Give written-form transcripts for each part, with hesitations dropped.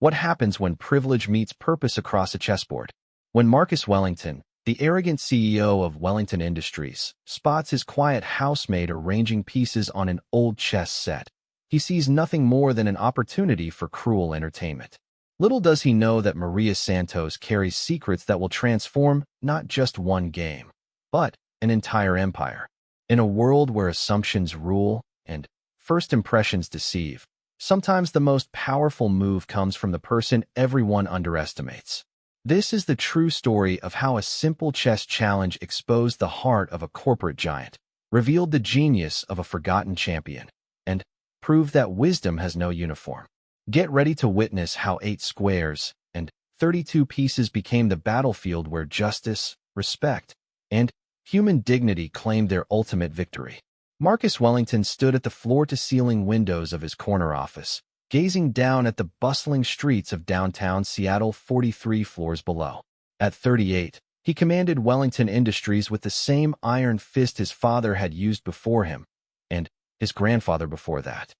What happens when privilege meets purpose across a chessboard? When Marcus Wellington, the arrogant CEO of Wellington Industries, spots his quiet housemaid arranging pieces on an old chess set, he sees nothing more than an opportunity for cruel entertainment. Little does he know that Maria Santos carries secrets that will transform not just one game, but an entire empire. In a world where assumptions rule and first impressions deceive, sometimes the most powerful move comes from the person everyone underestimates. This is the true story of how a simple chess challenge exposed the heart of a corporate giant, revealed the genius of a forgotten champion, and proved that wisdom has no uniform. Get ready to witness how 8 squares and 32 pieces became the battlefield where justice, respect, and human dignity claimed their ultimate victory. Marcus Wellington stood at the floor-to-ceiling windows of his corner office, gazing down at the bustling streets of downtown Seattle 43 floors below. At 38, he commanded Wellington Industries with the same iron fist his father had used before him, and his grandfather before that.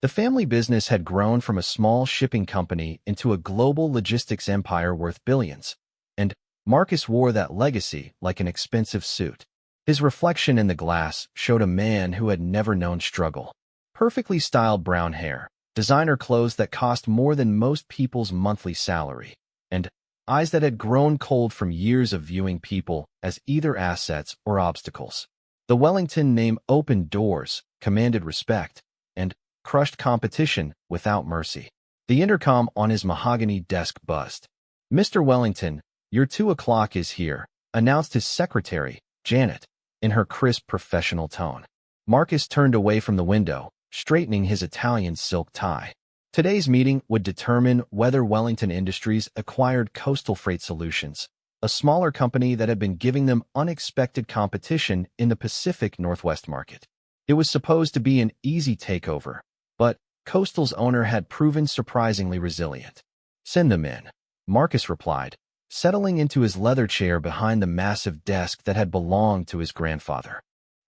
The family business had grown from a small shipping company into a global logistics empire worth billions, and Marcus wore that legacy like an expensive suit. His reflection in the glass showed a man who had never known struggle. Perfectly styled brown hair, designer clothes that cost more than most people's monthly salary, and eyes that had grown cold from years of viewing people as either assets or obstacles. The Wellington name opened doors, commanded respect, and crushed competition without mercy. The intercom on his mahogany desk buzzed. "Mr. Wellington, your 2 o'clock is here," announced his secretary, Janet, in her crisp professional tone. Marcus turned away from the window, straightening his Italian silk tie. Today's meeting would determine whether Wellington Industries acquired Coastal Freight Solutions, a smaller company that had been giving them unexpected competition in the Pacific Northwest market. It was supposed to be an easy takeover, but Coastal's owner had proven surprisingly resilient. "Send them in," Marcus replied, settling into his leather chair behind the massive desk that had belonged to his grandfather.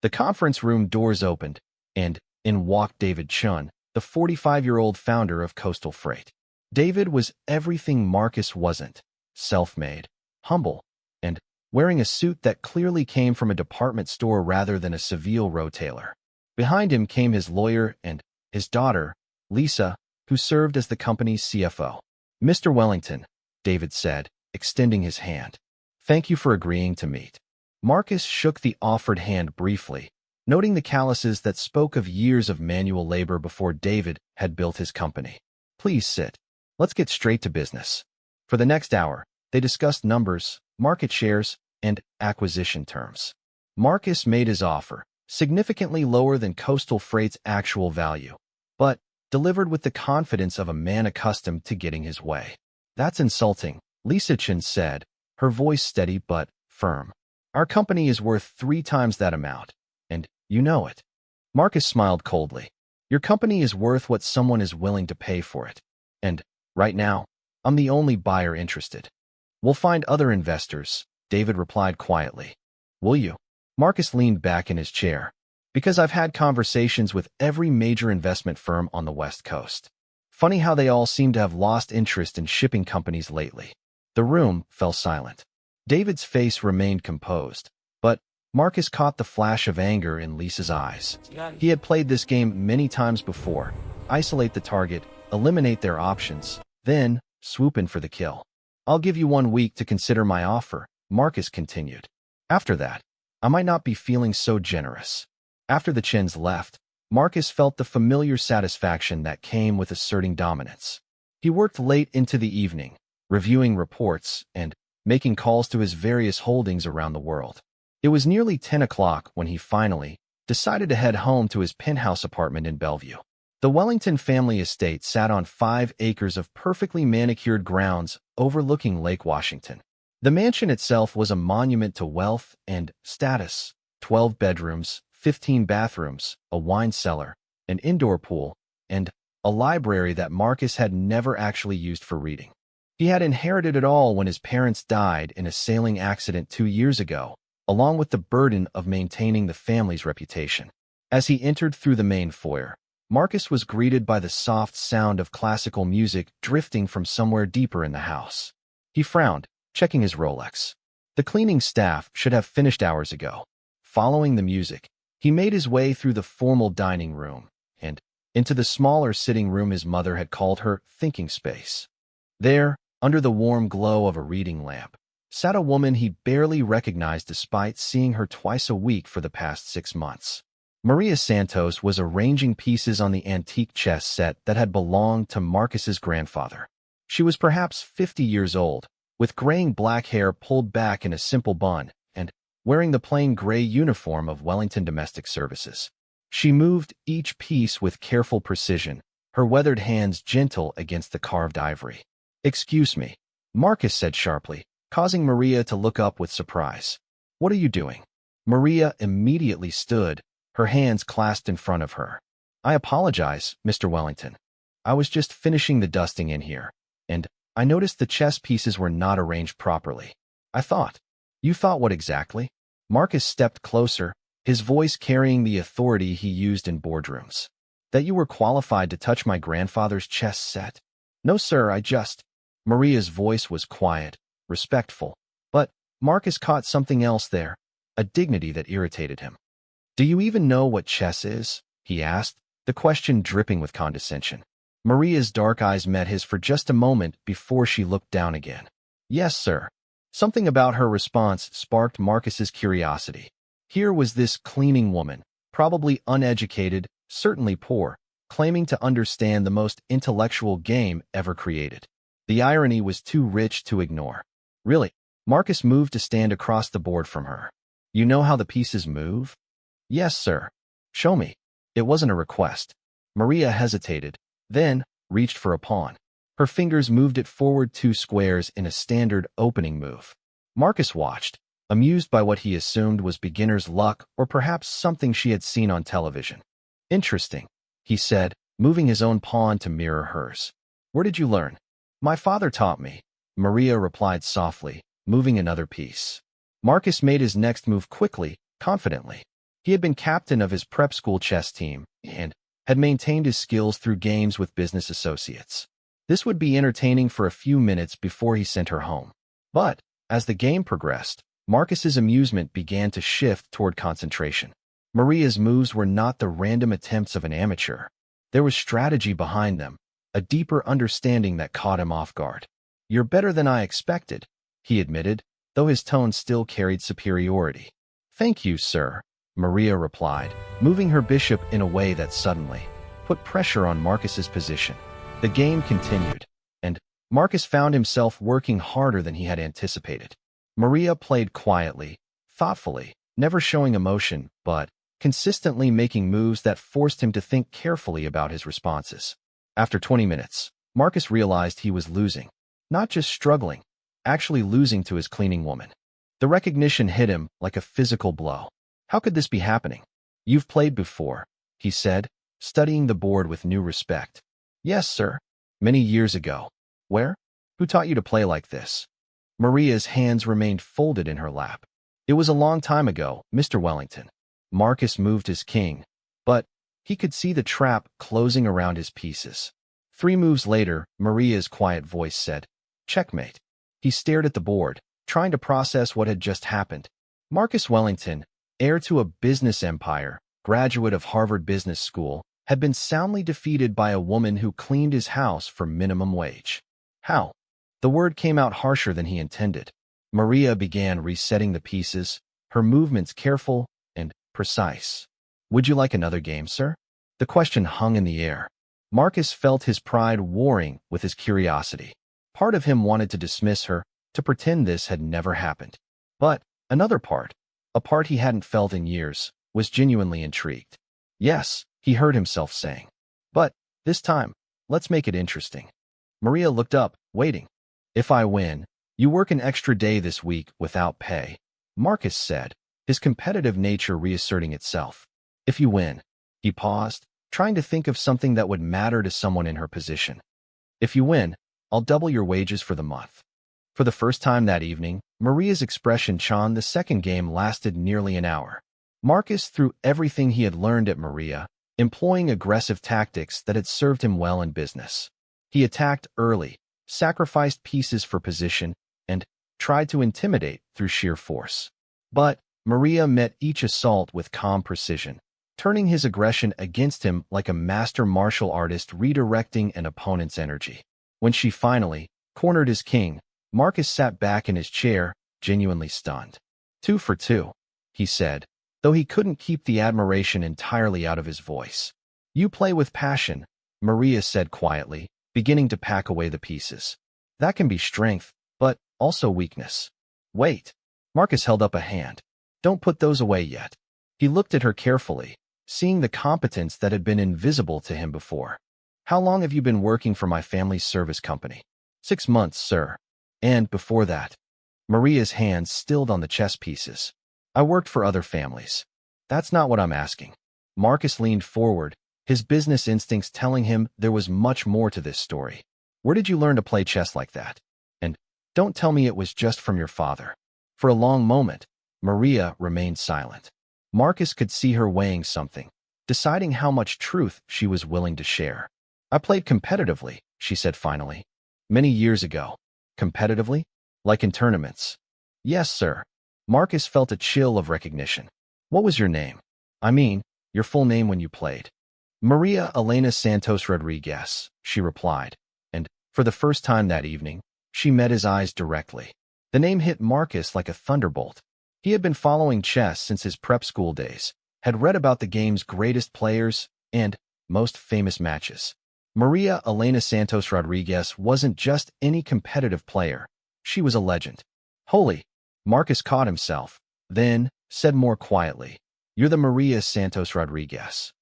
The conference room doors opened, and in walked David Chun, the 45-year-old founder of Coastal Freight. David was everything Marcus wasn't: self-made, humble, and wearing a suit that clearly came from a department store rather than a Seville Row tailor. Behind him came his lawyer and his daughter, Lisa, who served as the company's CFO. "Mr. Wellington," David said, extending his hand. "Thank you for agreeing to meet." Marcus shook the offered hand briefly, noting the calluses that spoke of years of manual labor before David had built his company. "Please sit. Let's get straight to business." For the next hour, they discussed numbers, market shares, and acquisition terms. Marcus made his offer, significantly lower than Coastal Freight's actual value, but delivered with the confidence of a man accustomed to getting his way. "That's insulting," Lisa Chen said, her voice steady but firm. "Our company is worth 3 times that amount, and you know it." Marcus smiled coldly. "Your company is worth what someone is willing to pay for it. And right now, I'm the only buyer interested." "We'll find other investors," David replied quietly. "Will you?" Marcus leaned back in his chair. "Because I've had conversations with every major investment firm on the West Coast. Funny how they all seem to have lost interest in shipping companies lately." The room fell silent. David's face remained composed, but Marcus caught the flash of anger in Lisa's eyes. He had played this game many times before: isolate the target, eliminate their options, then swoop in for the kill. "I'll give you 1 week to consider my offer," Marcus continued. "After that, I might not be feeling so generous." After the Chens left, Marcus felt the familiar satisfaction that came with asserting dominance. He worked late into the evening, reviewing reports and making calls to his various holdings around the world. It was nearly 10 o'clock when he finally decided to head home to his penthouse apartment in Bellevue. The Wellington family estate sat on 5 acres of perfectly manicured grounds overlooking Lake Washington. The mansion itself was a monument to wealth and status: 12 bedrooms, 15 bathrooms, a wine cellar, an indoor pool, and a library that Marcus had never actually used for reading. He had inherited it all when his parents died in a sailing accident 2 years ago, along with the burden of maintaining the family's reputation. As he entered through the main foyer, Marcus was greeted by the soft sound of classical music drifting from somewhere deeper in the house. He frowned, checking his Rolex. The cleaning staff should have finished hours ago. Following the music, he made his way through the formal dining room and into the smaller sitting room his mother had called her thinking space. There, under the warm glow of a reading lamp, sat a woman he barely recognized despite seeing her twice a week for the past 6 months. Maria Santos was arranging pieces on the antique chess set that had belonged to Marcus's grandfather. She was perhaps 50 years old, with graying black hair pulled back in a simple bun, and wearing the plain gray uniform of Wellington Domestic Services. She moved each piece with careful precision, her weathered hands gentle against the carved ivory. "Excuse me," Marcus said sharply, causing Maria to look up with surprise. "What are you doing?" Maria immediately stood, her hands clasped in front of her. "I apologize, Mr. Wellington. I was just finishing the dusting in here, and I noticed the chess pieces were not arranged properly. I thought." "You thought what exactly?" Marcus stepped closer, his voice carrying the authority he used in boardrooms. "That you were qualified to touch my grandfather's chess set?" "No, sir, I just—" Maria's voice was quiet, respectful, but Marcus caught something else there, a dignity that irritated him. "Do you even know what chess is?" he asked, the question dripping with condescension. Maria's dark eyes met his for just a moment before she looked down again. "Yes, sir." Something about her response sparked Marcus's curiosity. Here was this cleaning woman, probably uneducated, certainly poor, claiming to understand the most intellectual game ever created. The irony was too rich to ignore. "Really?" Marcus moved to stand across the board from her. "You know how the pieces move?" "Yes, sir." "Show me." It wasn't a request. Maria hesitated, then reached for a pawn. Her fingers moved it forward 2 squares in a standard opening move. Marcus watched, amused by what he assumed was beginner's luck or perhaps something she had seen on television. "Interesting," he said, moving his own pawn to mirror hers. "Where did you learn?" "My father taught me," Maria replied softly, moving another piece. Marcus made his next move quickly, confidently. He had been captain of his prep school chess team and had maintained his skills through games with business associates. This would be entertaining for a few minutes before he sent her home. But, as the game progressed, Marcus's amusement began to shift toward concentration. Maria's moves were not the random attempts of an amateur. There was strategy behind them, a deeper understanding that caught him off guard. "You're better than I expected," he admitted, though his tone still carried superiority. "Thank you, sir," Maria replied, moving her bishop in a way that suddenly put pressure on Marcus's position. The game continued, and Marcus found himself working harder than he had anticipated. Maria played quietly, thoughtfully, never showing emotion, but consistently making moves that forced him to think carefully about his responses. After 20 minutes, Marcus realized he was losing. Not just struggling, actually losing to his cleaning woman. The recognition hit him like a physical blow. How could this be happening? "You've played before," he said, studying the board with new respect. "Yes, sir. Many years ago." "Where? Who taught you to play like this?" Maria's hands remained folded in her lap. "It was a long time ago, Mr. Wellington." Marcus moved his king, but he could see the trap closing around his pieces. 3 moves later, Maria's quiet voice said, "Checkmate." He stared at the board, trying to process what had just happened. Marcus Wellington, heir to a business empire, graduate of Harvard Business School, had been soundly defeated by a woman who cleaned his house for minimum wage. How? The word came out harsher than he intended. Maria began resetting the pieces, her movements careful and precise. "Would you like another game, sir?" The question hung in the air. Marcus felt his pride warring with his curiosity. Part of him wanted to dismiss her, to pretend this had never happened. But another part, a part he hadn't felt in years, was genuinely intrigued. "Yes," he heard himself saying. "But this time, let's make it interesting." Maria looked up, waiting. "If I win, you work an extra day this week without pay," Marcus said, his competitive nature reasserting itself. "If you win." He paused, trying to think of something that would matter to someone in her position. "If you win, I'll double your wages for the month." For the first time that evening, Maria's expression shone. The second game lasted nearly an hour. Marcus threw everything he had learned at Maria, employing aggressive tactics that had served him well in business. He attacked early, sacrificed pieces for position, and tried to intimidate through sheer force. But Maria met each assault with calm precision, turning his aggression against him like a master martial artist redirecting an opponent's energy. When she finally cornered his king, Marcus sat back in his chair, genuinely stunned. 2 for 2, he said, though he couldn't keep the admiration entirely out of his voice. You play with passion, Maria said quietly, beginning to pack away the pieces. That can be strength, but also weakness. Wait. Marcus held up a hand. Don't put those away yet. He looked at her carefully, seeing the competence that had been invisible to him before. How long have you been working for my family's service company? 6 months, sir. And before that? Maria's hands stilled on the chess pieces. I worked for other families. That's not what I'm asking. Marcus leaned forward, his business instincts telling him there was much more to this story. Where did you learn to play chess like that? And don't tell me it was just from your father. For a long moment, Maria remained silent. Marcus could see her weighing something, deciding how much truth she was willing to share. I played competitively, she said finally. Many years ago. Competitively? Like in tournaments? Yes, sir. Marcus felt a chill of recognition. What was your name? I mean, your full name when you played. Maria Elena Santos Rodriguez, she replied, and, for the first time that evening, she met his eyes directly. The name hit Marcus like a thunderbolt. He had been following chess since his prep school days, had read about the game's greatest players and most famous matches. Maria Elena Santos Rodriguez wasn't just any competitive player. She was a legend. Holy! Marcus caught himself, then said more quietly, You're the Maria Santos Rodriguez.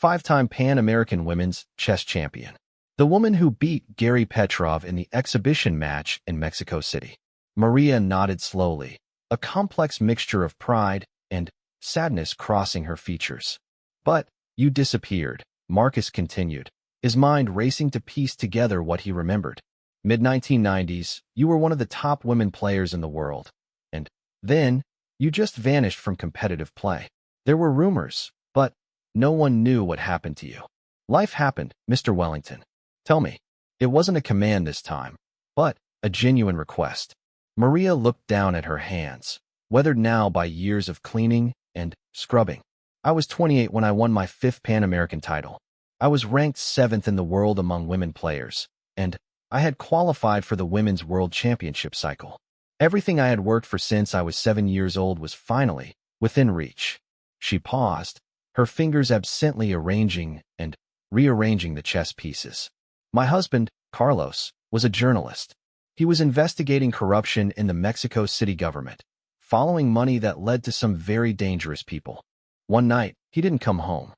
5-time Pan-American women's chess champion. The woman who beat Gary Petrov in the exhibition match in Mexico City. Maria nodded slowly, a complex mixture of pride and sadness crossing her features. But you disappeared, Marcus continued, his mind racing to piece together what he remembered. Mid-1990s, you were one of the top women players in the world. And then, you just vanished from competitive play. There were rumors, but no one knew what happened to you. Life happened, Mr. Wellington. Tell me. It wasn't a command this time, but a genuine request. Maria looked down at her hands, weathered now by years of cleaning and scrubbing. I was 28 when I won my 5th Pan American title. I was ranked 7th in the world among women players, and I had qualified for the Women's World Championship cycle. Everything I had worked for since I was 7 years old was finally within reach. She paused, her fingers absently arranging and rearranging the chess pieces. My husband, Carlos, was a journalist. He was investigating corruption in the Mexico City government, following money that led to some very dangerous people. One night, he didn't come home.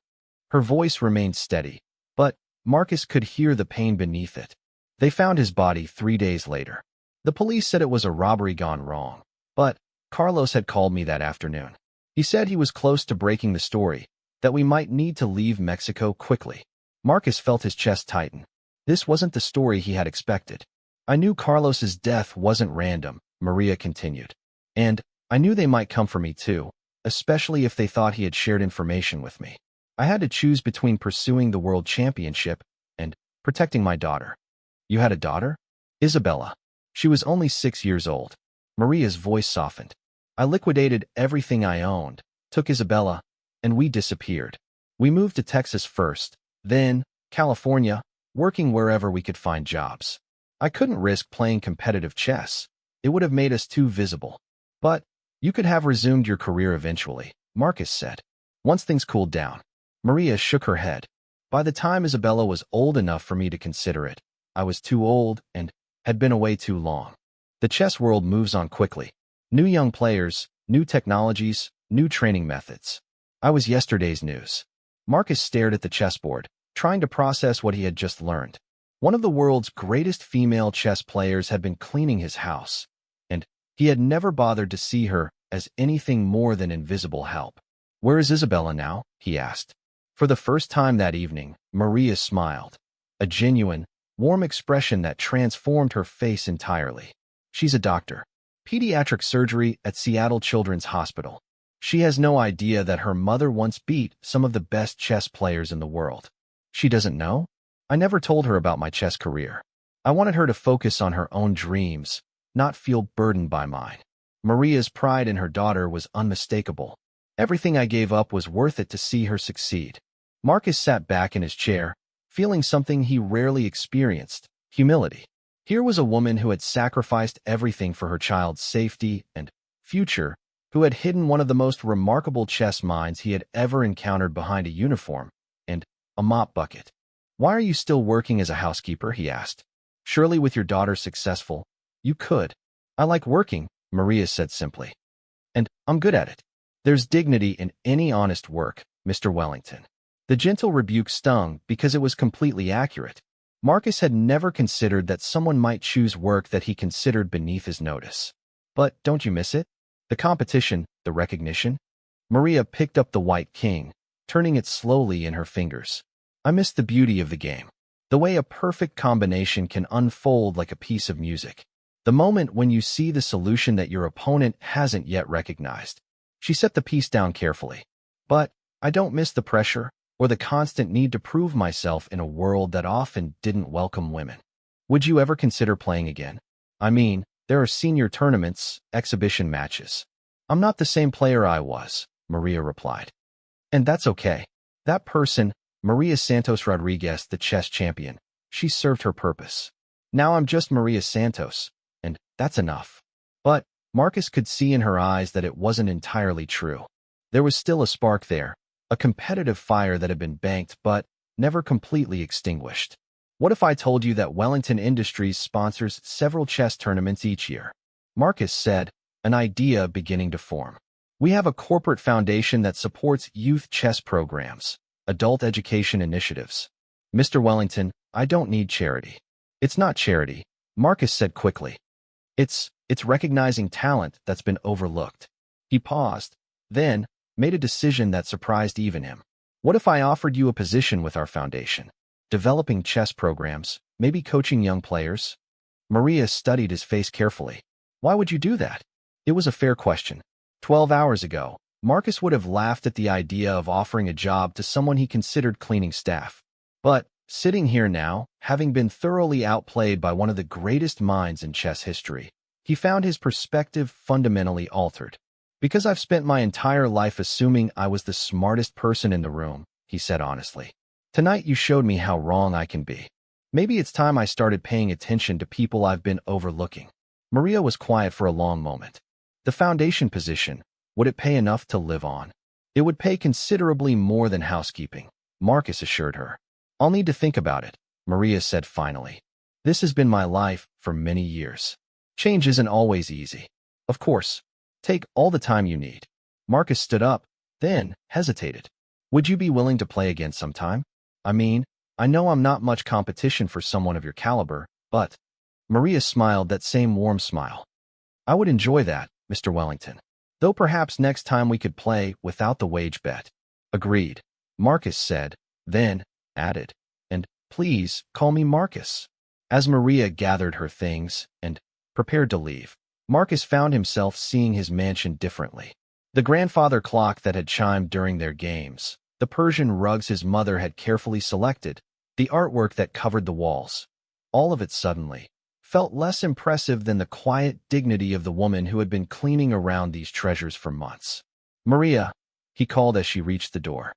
Her voice remained steady, but Marcus could hear the pain beneath it. They found his body 3 days later. The police said it was a robbery gone wrong, but Carlos had called me that afternoon. He said he was close to breaking the story, that we might need to leave Mexico quickly. Marcus felt his chest tighten. This wasn't the story he had expected. I knew Carlos's death wasn't random, Maria continued. And I knew they might come for me too, especially if they thought he had shared information with me. I had to choose between pursuing the world championship and protecting my daughter. You had a daughter? Isabella. She was only 6 years old. Maria's voice softened. I liquidated everything I owned, took Isabella, and we disappeared. We moved to Texas first, then California, working wherever we could find jobs. I couldn't risk playing competitive chess. It would have made us too visible. But you could have resumed your career eventually, Marcus said. Once things cooled down. Maria shook her head. By the time Isabella was old enough for me to consider it, I was too old and had been away too long. The chess world moves on quickly. New young players, new technologies, new training methods. I was yesterday's news. Marcus stared at the chessboard, trying to process what he had just learned. One of the world's greatest female chess players had been cleaning his house, and he had never bothered to see her as anything more than invisible help. Where is Isabella now? He asked. For the first time that evening, Maria smiled, a genuine, warm expression that transformed her face entirely. She's a doctor. Pediatric surgery at Seattle Children's Hospital. She has no idea that her mother once beat some of the best chess players in the world. She doesn't know? I never told her about my chess career. I wanted her to focus on her own dreams, not feel burdened by mine. Maria's pride in her daughter was unmistakable. Everything I gave up was worth it to see her succeed. Marcus sat back in his chair, feeling something he rarely experienced: humility. Here was a woman who had sacrificed everything for her child's safety and future, who had hidden one of the most remarkable chess minds he had ever encountered behind a uniform and a mop bucket. "Why are you still working as a housekeeper?" he asked. "Surely with your daughter successful, you could." "I like working," Maria said simply. "And I'm good at it." "There's dignity in any honest work, Mr. Wellington." The gentle rebuke stung because it was completely accurate. Marcus had never considered that someone might choose work that he considered beneath his notice. "But don't you miss it? The competition, the recognition?" Maria picked up the white king, turning it slowly in her fingers. "I miss the beauty of the game. The way a perfect combination can unfold like a piece of music. The moment when you see the solution that your opponent hasn't yet recognized." She set the piece down carefully. "But I don't miss the pressure or the constant need to prove myself in a world that often didn't welcome women." "Would you ever consider playing again? I mean, there are senior tournaments, exhibition matches." "I'm not the same player I was," Maria replied. "And that's okay. That person, Maria Santos Rodriguez, the chess champion, she served her purpose. Now I'm just Maria Santos, and that's enough." But Marcus could see in her eyes that it wasn't entirely true. There was still a spark there, a competitive fire that had been banked but never completely extinguished. "What if I told you that Wellington Industries sponsors several chess tournaments each year?" Marcus said, an idea beginning to form. "We have a corporate foundation that supports youth chess programs, adult education initiatives." "Mr. Wellington, I don't need charity." "It's not charity," Marcus said quickly. It's recognizing talent that's been overlooked." He paused, then made a decision that surprised even him. "What if I offered you a position with our foundation? Developing chess programs, maybe coaching young players?" Maria studied his face carefully. "Why would you do that?" It was a fair question. 12 hours ago, Marcus would have laughed at the idea of offering a job to someone he considered cleaning staff. But sitting here now, having been thoroughly outplayed by one of the greatest minds in chess history, he found his perspective fundamentally altered. "Because I've spent my entire life assuming I was the smartest person in the room," he said honestly. "Tonight you showed me how wrong I can be. Maybe it's time I started paying attention to people I've been overlooking." Maria was quiet for a long moment. "The foundation position, would it pay enough to live on?" "It would pay considerably more than housekeeping," Marcus assured her. "I'll need to think about it," Maria said finally. "This has been my life for many years. Change isn't always easy." "Of course. Take all the time you need." Marcus stood up, then hesitated. "Would you be willing to play again sometime? I mean, I know I'm not much competition for someone of your caliber, but—" Maria smiled that same warm smile. "I would enjoy that, Mr. Wellington. Though perhaps next time we could play without the wage bet." "Agreed," Marcus said, then added, "And please call me Marcus." As Maria gathered her things and prepared to leave, Marcus found himself seeing his mansion differently. The grandfather clock that had chimed during their games, the Persian rugs his mother had carefully selected, the artwork that covered the walls, all of it suddenly felt less impressive than the quiet dignity of the woman who had been cleaning around these treasures for months. "Maria," he called as she reached the door.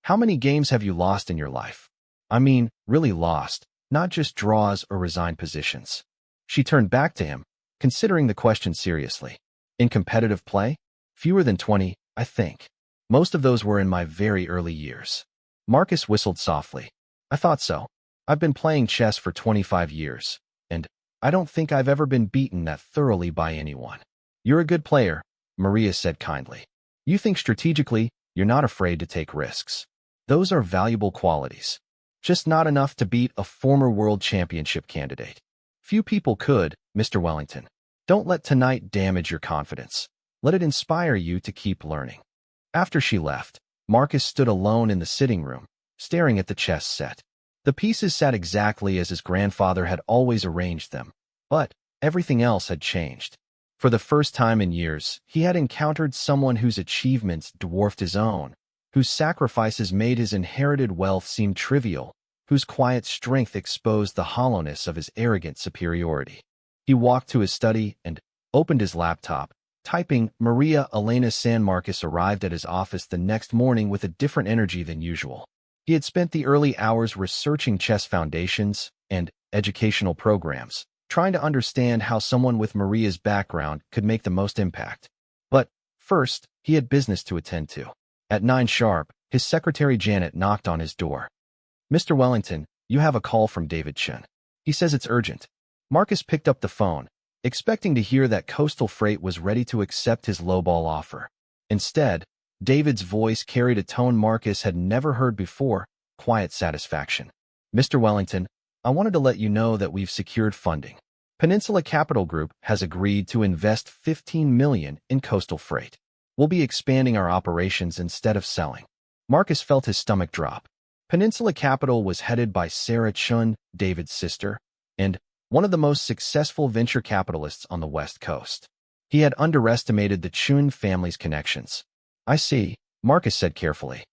"How many games have you lost in your life? I mean, really lost, not just draws or resigned positions." She turned back to him, considering the question seriously. "In competitive play? Fewer than 20, I think. Most of those were in my very early years." Marcus whistled softly. "I thought so. I've been playing chess for 25 years, and I don't think I've ever been beaten that thoroughly by anyone." "You're a good player," Maria said kindly. "You think strategically, you're not afraid to take risks. Those are valuable qualities. Just not enough to beat a former world championship candidate." "Few people could, Mr. Wellington. Don't let tonight damage your confidence. Let it inspire you to keep learning." After she left, Marcus stood alone in the sitting room, staring at the chess set. The pieces sat exactly as his grandfather had always arranged them, but everything else had changed. For the first time in years, he had encountered someone whose achievements dwarfed his own, whose sacrifices made his inherited wealth seem trivial, whose quiet strength exposed the hollowness of his arrogant superiority. He walked to his study and opened his laptop, typing. Maria Elena San Marcos arrived at his office the next morning with a different energy than usual. He had spent the early hours researching chess foundations and educational programs, trying to understand how someone with Maria's background could make the most impact. But first, he had business to attend to. At 9 sharp, his secretary Janet knocked on his door. "Mr. Wellington, you have a call from David Chen. He says it's urgent." Marcus picked up the phone, expecting to hear that Coastal Freight was ready to accept his lowball offer. Instead, David's voice carried a tone Marcus had never heard before, quiet satisfaction. "Mr. Wellington, I wanted to let you know that we've secured funding. Peninsula Capital Group has agreed to invest $15 million in Coastal Freight. We'll be expanding our operations instead of selling." Marcus felt his stomach drop. Peninsula Capital was headed by Sarah Chun, David's sister, and one of the most successful venture capitalists on the West Coast. He had underestimated the Chun family's connections. "I see," Marcus said carefully.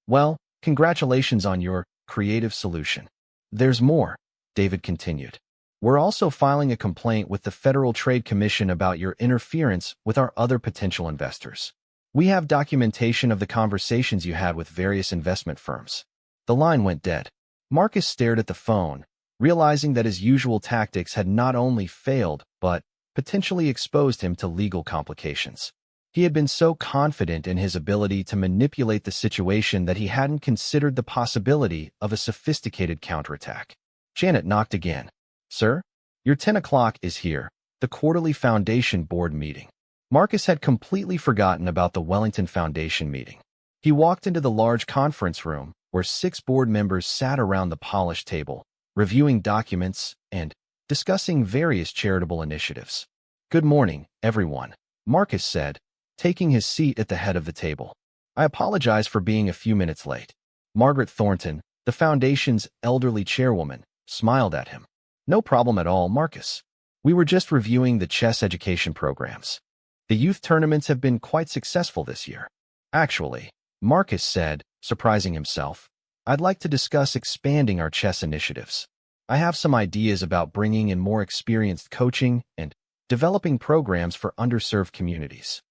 "Well, congratulations on your creative solution. There's more," David continued. "We're also filing a complaint with the Federal Trade Commission about your interference with our other potential investors. We have documentation of the conversations you had with various investment firms." The line went dead. Marcus stared at the phone, realizing that his usual tactics had not only failed, but potentially exposed him to legal complications. He had been so confident in his ability to manipulate the situation that he hadn't considered the possibility of a sophisticated counterattack. Janet knocked again. "Sir, your 10 o'clock is here, the quarterly Foundation Board meeting." Marcus had completely forgotten about the Wellington Foundation meeting. He walked into the large conference room, where 6 board members sat around the polished table, reviewing documents and discussing various charitable initiatives. "Good morning, everyone," Marcus said, taking his seat at the head of the table. "I apologize for being a few minutes late." Margaret Thornton, the Foundation's elderly chairwoman, smiled at him. "No problem at all, Marcus. We were just reviewing the chess education programs. The youth tournaments have been quite successful this year." "Actually," Marcus said, surprising himself, "I'd like to discuss expanding our chess initiatives. I have some ideas about bringing in more experienced coaching and developing programs for underserved communities."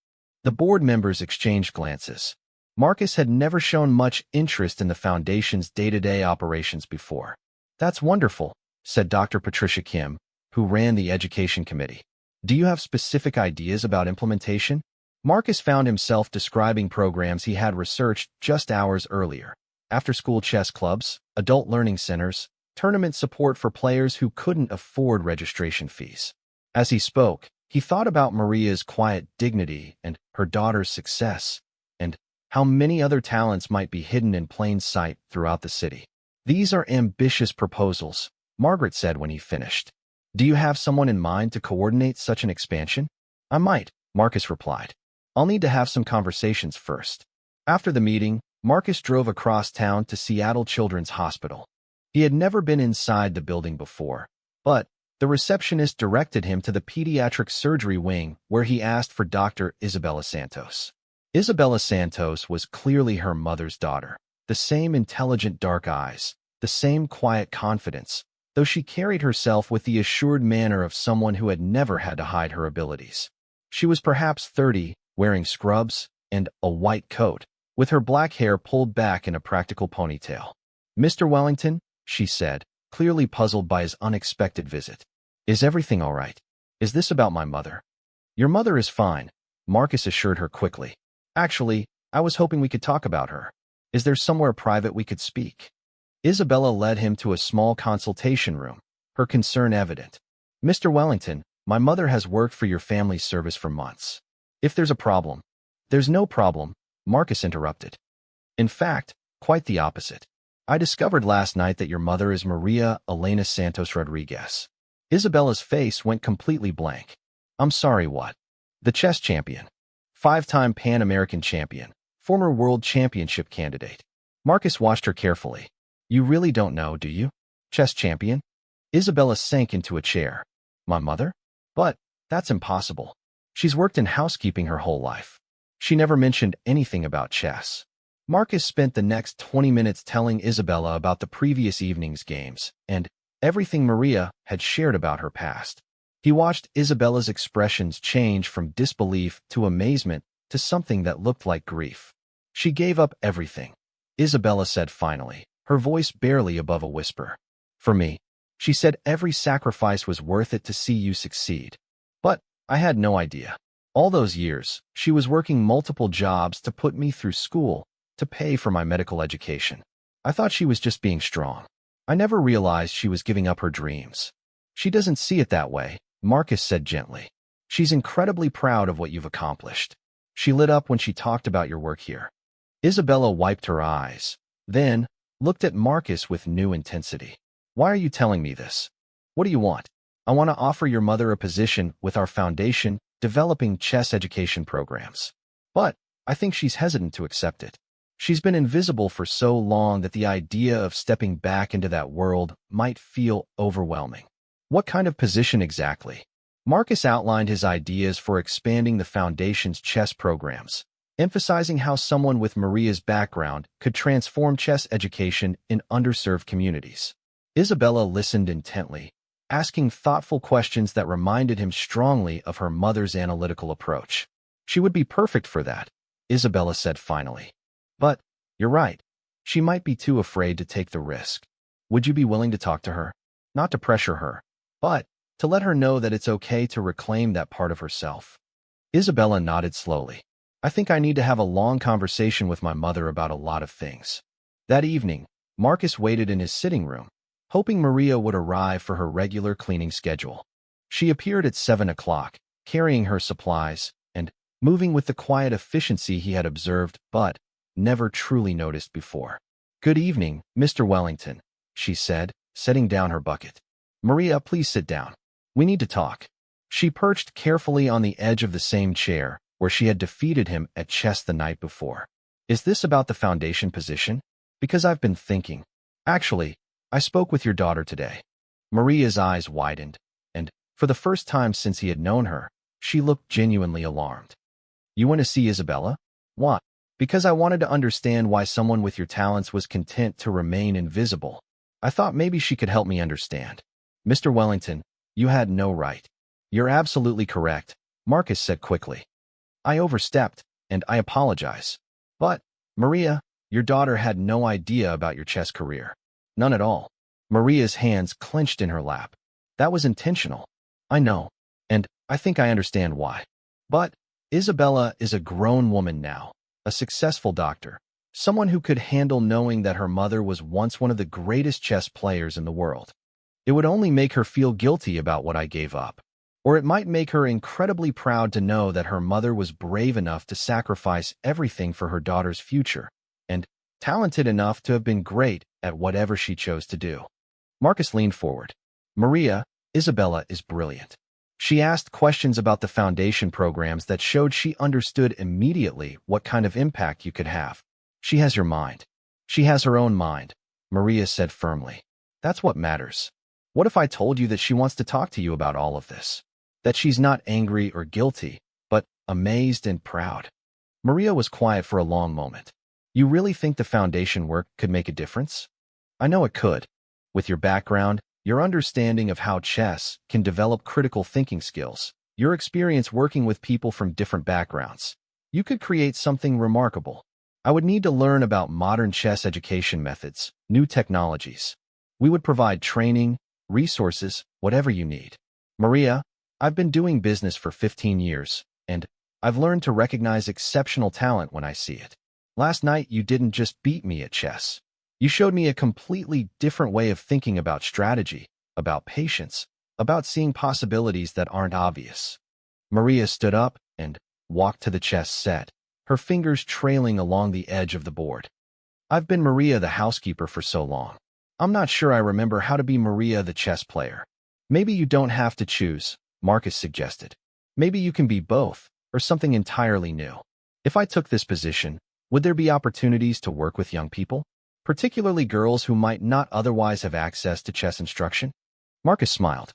The board members exchanged glances. Marcus had never shown much interest in the Foundation's day-to-day operations before. "That's wonderful," said Dr. Patricia Kim, who ran the education committee. "Do you have specific ideas about implementation?" Marcus found himself describing programs he had researched just hours earlier. After-school chess clubs, adult learning centers, tournament support for players who couldn't afford registration fees. As he spoke, he thought about Maria's quiet dignity and her daughter's success, and how many other talents might be hidden in plain sight throughout the city. "These are ambitious proposals," Margaret said when he finished. "Do you have someone in mind to coordinate such an expansion?" "I might," Marcus replied. "I'll need to have some conversations first." After the meeting, Marcus drove across town to Seattle Children's Hospital. He had never been inside the building before, but the receptionist directed him to the pediatric surgery wing where he asked for Dr. Isabella Santos. Isabella Santos was clearly her mother's daughter, the same intelligent dark eyes, the same quiet confidence, though she carried herself with the assured manner of someone who had never had to hide her abilities. She was perhaps 30, wearing scrubs and a white coat, with her black hair pulled back in a practical ponytail. "Mr. Wellington," she said, clearly puzzled by his unexpected visit. "Is everything all right? Is this about my mother?" "Your mother is fine," Marcus assured her quickly. "Actually, I was hoping we could talk about her. Is there somewhere private we could speak?" Isabella led him to a small consultation room, her concern evident. "Mr. Wellington, my mother has worked for your family's service for months. If there's a problem—" "There's no problem," Marcus interrupted. "In fact, quite the opposite. I discovered last night that your mother is Maria Elena Santos Rodriguez." Isabella's face went completely blank. "I'm sorry, what?" "The chess champion. 5-time Pan-American champion. Former world championship candidate." Marcus watched her carefully. "You really don't know, do you? Chess champion?" Isabella sank into a chair. "My mother? But that's impossible. She's worked in housekeeping her whole life. She never mentioned anything about chess. Marcus spent the next 20 minutes telling Isabella about the previous evening's games and everything Maria had shared about her past. He watched Isabella's expressions change from disbelief to amazement to something that looked like grief. She gave up everything, Isabella said finally, her voice barely above a whisper. For me, she said, every sacrifice was worth it to see you succeed. But I had no idea. All those years, she was working multiple jobs to put me through school, to pay for my medical education. I thought she was just being strong. I never realized she was giving up her dreams. She doesn't see it that way, Marcus said gently. She's incredibly proud of what you've accomplished. She lit up when she talked about your work here. Isabella wiped her eyes, then looked at Marcus with new intensity. Why are you telling me this? What do you want? I want to offer your mother a position with our foundation, developing chess education programs. But I think she's hesitant to accept it. She's been invisible for so long that the idea of stepping back into that world might feel overwhelming. What kind of position exactly? Marcus outlined his ideas for expanding the Foundation's chess programs, emphasizing how someone with Maria's background could transform chess education in underserved communities. Isabella listened intently, asking thoughtful questions that reminded him strongly of her mother's analytical approach. She would be perfect for that, Isabella said finally. But, you're right, she might be too afraid to take the risk. Would you be willing to talk to her? Not to pressure her, but to let her know that it's okay to reclaim that part of herself. Isabella nodded slowly. I think I need to have a long conversation with my mother about a lot of things. That evening, Marcus waited in his sitting room, hoping Maria would arrive for her regular cleaning schedule. She appeared at 7 o'clock, carrying her supplies, and moving with the quiet efficiency he had observed but never truly noticed before. Good evening, Mr. Wellington, she said, setting down her bucket. Maria, please sit down. We need to talk. She perched carefully on the edge of the same chair where she had defeated him at chess the night before. Is this about the foundation position? Because I've been thinking. Actually, I spoke with your daughter today. Maria's eyes widened, and, for the first time since he had known her, she looked genuinely alarmed. You want to see Isabella? Why? Because I wanted to understand why someone with your talents was content to remain invisible. I thought maybe she could help me understand. Mr. Wellington, you had no right. You're absolutely correct, Marcus said quickly. I overstepped, and I apologize. But, Maria, your daughter had no idea about your chess career. None at all. Maria's hands clenched in her lap. That was intentional. I know, and I think I understand why. But Isabella is a grown woman now, a successful doctor, someone who could handle knowing that her mother was once one of the greatest chess players in the world. It would only make her feel guilty about what I gave up. Or it might make her incredibly proud to know that her mother was brave enough to sacrifice everything for her daughter's future, and talented enough to have been great at whatever she chose to do. Marcus leaned forward. Maria, Isabella is brilliant. She asked questions about the foundation programs that showed she understood immediately what kind of impact you could have. She has your mind. She has her own mind, Maria said firmly. That's what matters. What if I told you that she wants to talk to you about all of this? That she's not angry or guilty, but amazed and proud? Maria was quiet for a long moment. You really think the foundation work could make a difference? I know it could. With your background, your understanding of how chess can develop critical thinking skills, your experience working with people from different backgrounds, you could create something remarkable. I would need to learn about modern chess education methods, new technologies. We would provide training, resources, whatever you need. Maria, I've been doing business for 15 years, and I've learned to recognize exceptional talent when I see it. Last night, you didn't just beat me at chess. You showed me a completely different way of thinking about strategy, about patience, about seeing possibilities that aren't obvious. Maria stood up and walked to the chess set, her fingers trailing along the edge of the board. I've been Maria the housekeeper for so long. I'm not sure I remember how to be Maria the chess player. Maybe you don't have to choose, Marcus suggested. Maybe you can be both, or something entirely new. If I took this position, would there be opportunities to work with young people, particularly girls who might not otherwise have access to chess instruction? Marcus smiled.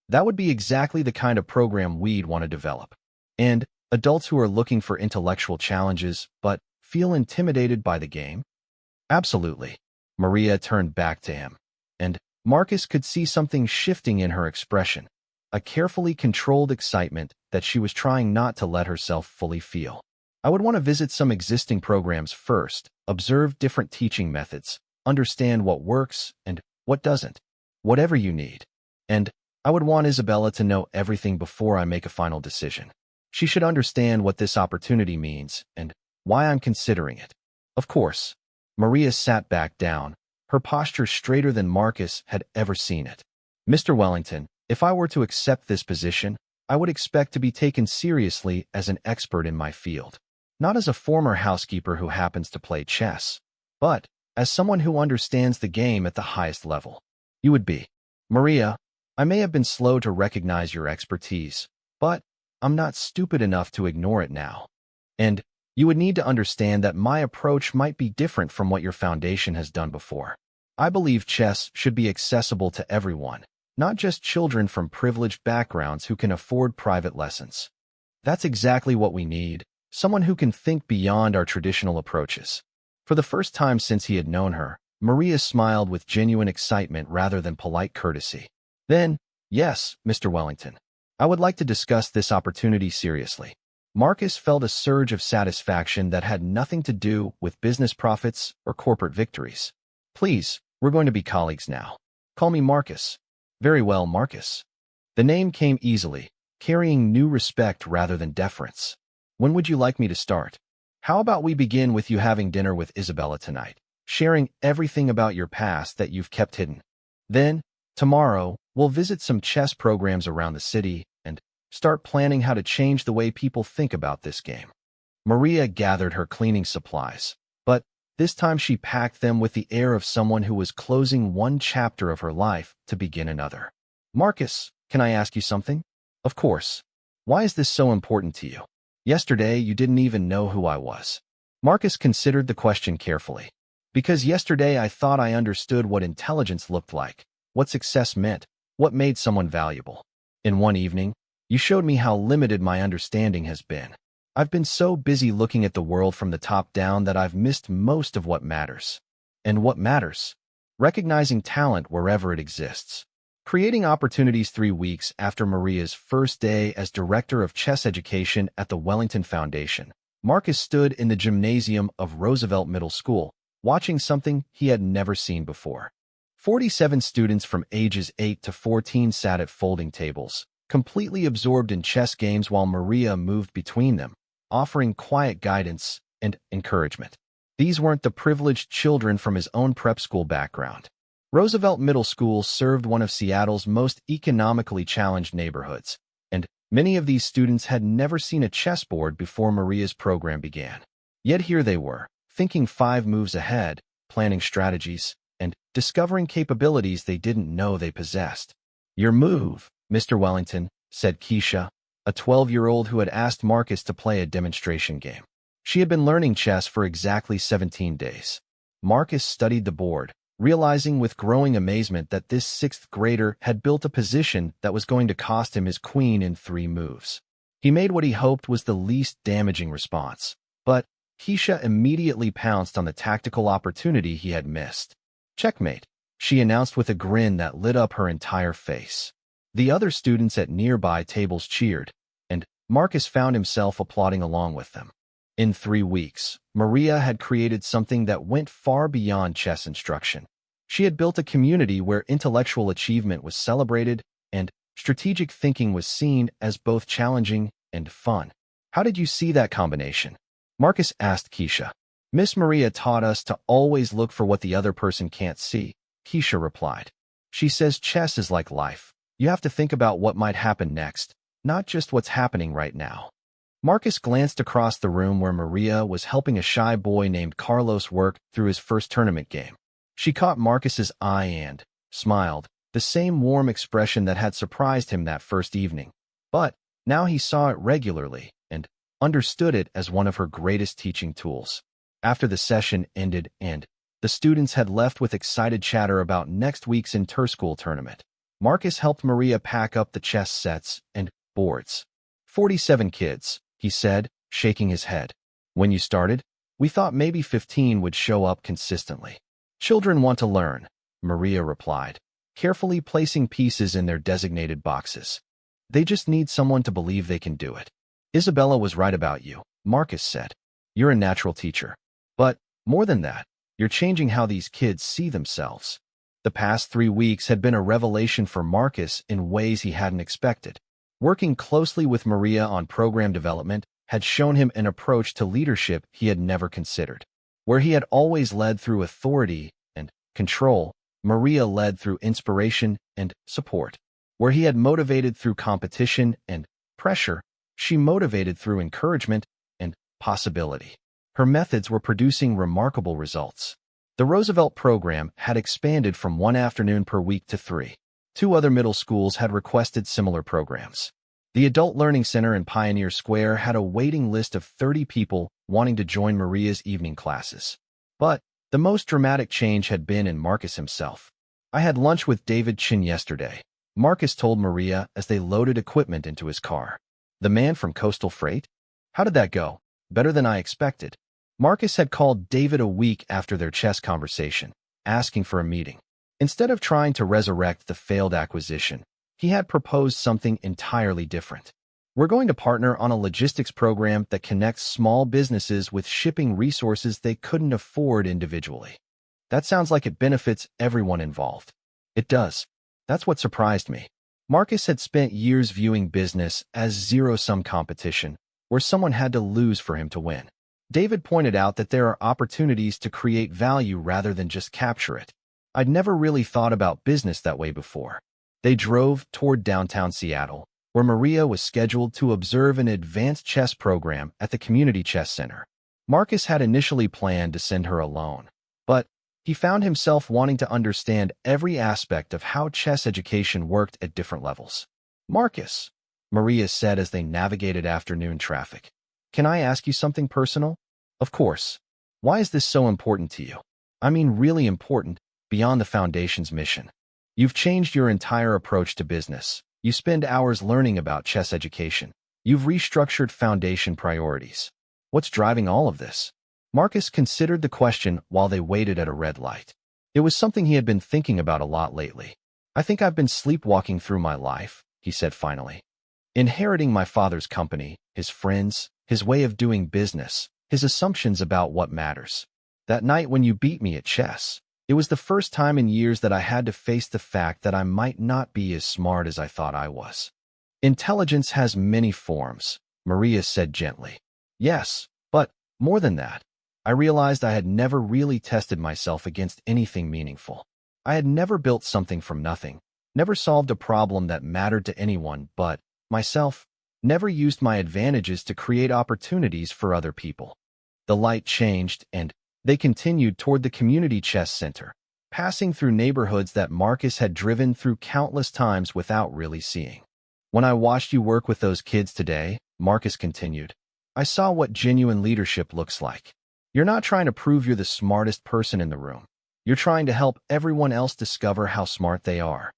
That would be exactly the kind of program we'd want to develop. And adults who are looking for intellectual challenges but feel intimidated by the game? Absolutely. Maria turned back to him, and Marcus could see something shifting in her expression, a carefully controlled excitement that she was trying not to let herself fully feel. I would want to visit some existing programs first, observe different teaching methods, understand what works and what doesn't, whatever you need. And I would want Isabella to know everything before I make a final decision. She should understand what this opportunity means and why I'm considering it. Of course. Maria sat back down, her posture straighter than Marcus had ever seen it. Mr. Wellington, if I were to accept this position, I would expect to be taken seriously as an expert in my field. Not as a former housekeeper who happens to play chess, but as someone who understands the game at the highest level. You would be. Maria, I may have been slow to recognize your expertise, but I'm not stupid enough to ignore it now. And you would need to understand that my approach might be different from what your foundation has done before. I believe chess should be accessible to everyone, not just children from privileged backgrounds who can afford private lessons. That's exactly what we need, someone who can think beyond our traditional approaches. For the first time since he had known her, Maria smiled with genuine excitement rather than polite courtesy. Then, yes, Mr. Wellington, I would like to discuss this opportunity seriously. Marcus felt a surge of satisfaction that had nothing to do with business profits or corporate victories. Please, we're going to be colleagues now. Call me Marcus. Very well, Marcus. The name came easily, carrying new respect rather than deference. When would you like me to start? How about we begin with you having dinner with Isabella tonight, sharing everything about your past that you've kept hidden. Then, tomorrow, we'll visit some chess programs around the city and start planning how to change the way people think about this game. Maria gathered her cleaning supplies, but this time she packed them with the air of someone who was closing one chapter of her life to begin another. Marcus, can I ask you something? Of course. Why is this so important to you? Yesterday, you didn't even know who I was. Marcus considered the question carefully. Because yesterday I thought I understood what intelligence looked like, what success meant, what made someone valuable. In one evening, you showed me how limited my understanding has been. I've been so busy looking at the world from the top down that I've missed most of what matters. And what matters? Recognizing talent wherever it exists. Creating opportunities 3 weeks after Maria's first day as Director of Chess Education at the Wellington Foundation, Marcus stood in the gymnasium of Roosevelt Middle School, watching something he had never seen before. 47 students from ages 8 to 14 sat at folding tables, completely absorbed in chess games while Maria moved between them, offering quiet guidance and encouragement. These weren't the privileged children from his own prep school background. Roosevelt Middle School served one of Seattle's most economically challenged neighborhoods, and many of these students had never seen a chessboard before Maria's program began. Yet here they were, thinking 5 moves ahead, planning strategies, and discovering capabilities they didn't know they possessed. Your move, Mr. Wellington, said Keisha, a 12-year-old who had asked Marcus to play a demonstration game. She had been learning chess for exactly 17 days. Marcus studied the board, realizing with growing amazement that this 6th grader had built a position that was going to cost him his queen in 3 moves. He made what he hoped was the least damaging response, but Keisha immediately pounced on the tactical opportunity he had missed. Checkmate, she announced with a grin that lit up her entire face. The other students at nearby tables cheered, and Marcus found himself applauding along with them. In 3 weeks, Maria had created something that went far beyond chess instruction. She had built a community where intellectual achievement was celebrated and strategic thinking was seen as both challenging and fun. How did you see that combination? Marcus asked Keisha. Miss Maria taught us to always look for what the other person can't see, Keisha replied. She says chess is like life. You have to think about what might happen next, not just what's happening right now. Marcus glanced across the room where Maria was helping a shy boy named Carlos work through his first tournament game. She caught Marcus's eye and smiled, the same warm expression that had surprised him that first evening. But now he saw it regularly and understood it as one of her greatest teaching tools. After the session ended and the students had left with excited chatter about next week's inter-school tournament, Marcus helped Maria pack up the chess sets and boards. 47 kids, he said, shaking his head. When you started, we thought maybe 15 would show up consistently. Children want to learn, Maria replied, carefully placing pieces in their designated boxes. They just need someone to believe they can do it. Isabella was right about you, Marcus said. You're a natural teacher. But, more than that, you're changing how these kids see themselves. The past 3 weeks had been a revelation for Marcus in ways he hadn't expected. Working closely with Maria on program development had shown him an approach to leadership he had never considered. Where he had always led through authority and control, Maria led through inspiration and support. Where he had motivated through competition and pressure, she motivated through encouragement and possibility. Her methods were producing remarkable results. The Roosevelt program had expanded from 1 afternoon per week to 3. 2 other middle schools had requested similar programs. The Adult Learning Center in Pioneer Square had a waiting list of 30 people wanting to join Maria's evening classes. But the most dramatic change had been in Marcus himself. I had lunch with David Chin yesterday, Marcus told Maria as they loaded equipment into his car. The man from Coastal Freight? How did that go? Better than I expected. Marcus had called David a week after their chess conversation, asking for a meeting. Instead of trying to resurrect the failed acquisition, he had proposed something entirely different. We're going to partner on a logistics program that connects small businesses with shipping resources they couldn't afford individually. That sounds like it benefits everyone involved. It does. That's what surprised me. Marcus had spent years viewing business as zero-sum competition, where someone had to lose for him to win. David pointed out that there are opportunities to create value rather than just capture it. I'd never really thought about business that way before. They drove toward downtown Seattle, where Maria was scheduled to observe an advanced chess program at the Community Chess Center. Marcus had initially planned to send her alone, but he found himself wanting to understand every aspect of how chess education worked at different levels. Marcus, Maria said as they navigated afternoon traffic. Can I ask you something personal? Of course. Why is this so important to you? I mean really important, beyond the Foundation's mission. You've changed your entire approach to business. You spend hours learning about chess education. You've restructured Foundation priorities. What's driving all of this? Marcus considered the question while they waited at a red light. It was something he had been thinking about a lot lately. I think I've been sleepwalking through my life, he said finally. Inheriting my father's company, his friends, his way of doing business, his assumptions about what matters. That night when you beat me at chess, it was the first time in years that I had to face the fact that I might not be as smart as I thought I was. Intelligence has many forms, Maria said gently. Yes, but more than that. I realized I had never really tested myself against anything meaningful. I had never built something from nothing, never solved a problem that mattered to anyone but myself, never used my advantages to create opportunities for other people. The light changed, and they continued toward the Community Chess Center, passing through neighborhoods that Marcus had driven through countless times without really seeing. When I watched you work with those kids today, Marcus continued, I saw what genuine leadership looks like. You're not trying to prove you're the smartest person in the room. You're trying to help everyone else discover how smart they are.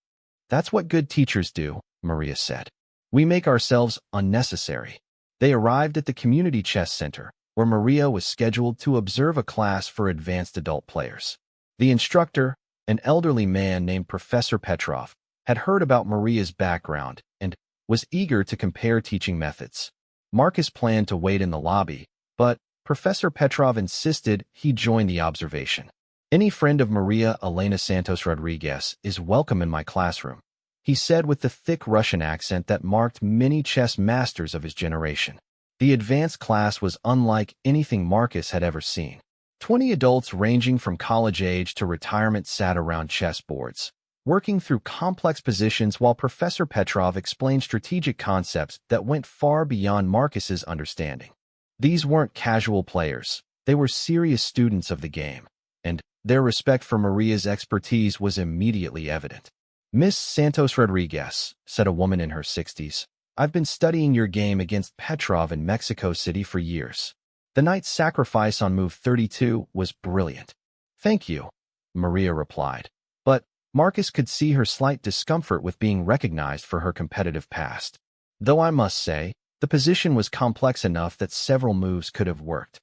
That's what good teachers do, Maria said. We make ourselves unnecessary. They arrived at the Community Chess Center, where Maria was scheduled to observe a class for advanced adult players. The instructor, an elderly man named Professor Petrov, had heard about Maria's background and was eager to compare teaching methods. Marcus planned to wait in the lobby, but Professor Petrov insisted he join the observation. Any friend of Maria Elena Santos Rodriguez is welcome in my classroom, he said with the thick Russian accent that marked many chess masters of his generation. The advanced class was unlike anything Marcus had ever seen. 20 adults ranging from college age to retirement sat around chess boards, working through complex positions while Professor Petrov explained strategic concepts that went far beyond Marcus's understanding. These weren't casual players. They were serious students of the game, and their respect for Maria's expertise was immediately evident. Miss Santos Rodriguez, said a woman in her 60s, I've been studying your game against Petrov in Mexico City for years. The knight's sacrifice on move 32 was brilliant. Thank you, Maria replied. But Marcus could see her slight discomfort with being recognized for her competitive past. Though I must say, The position was complex enough that several moves could have worked.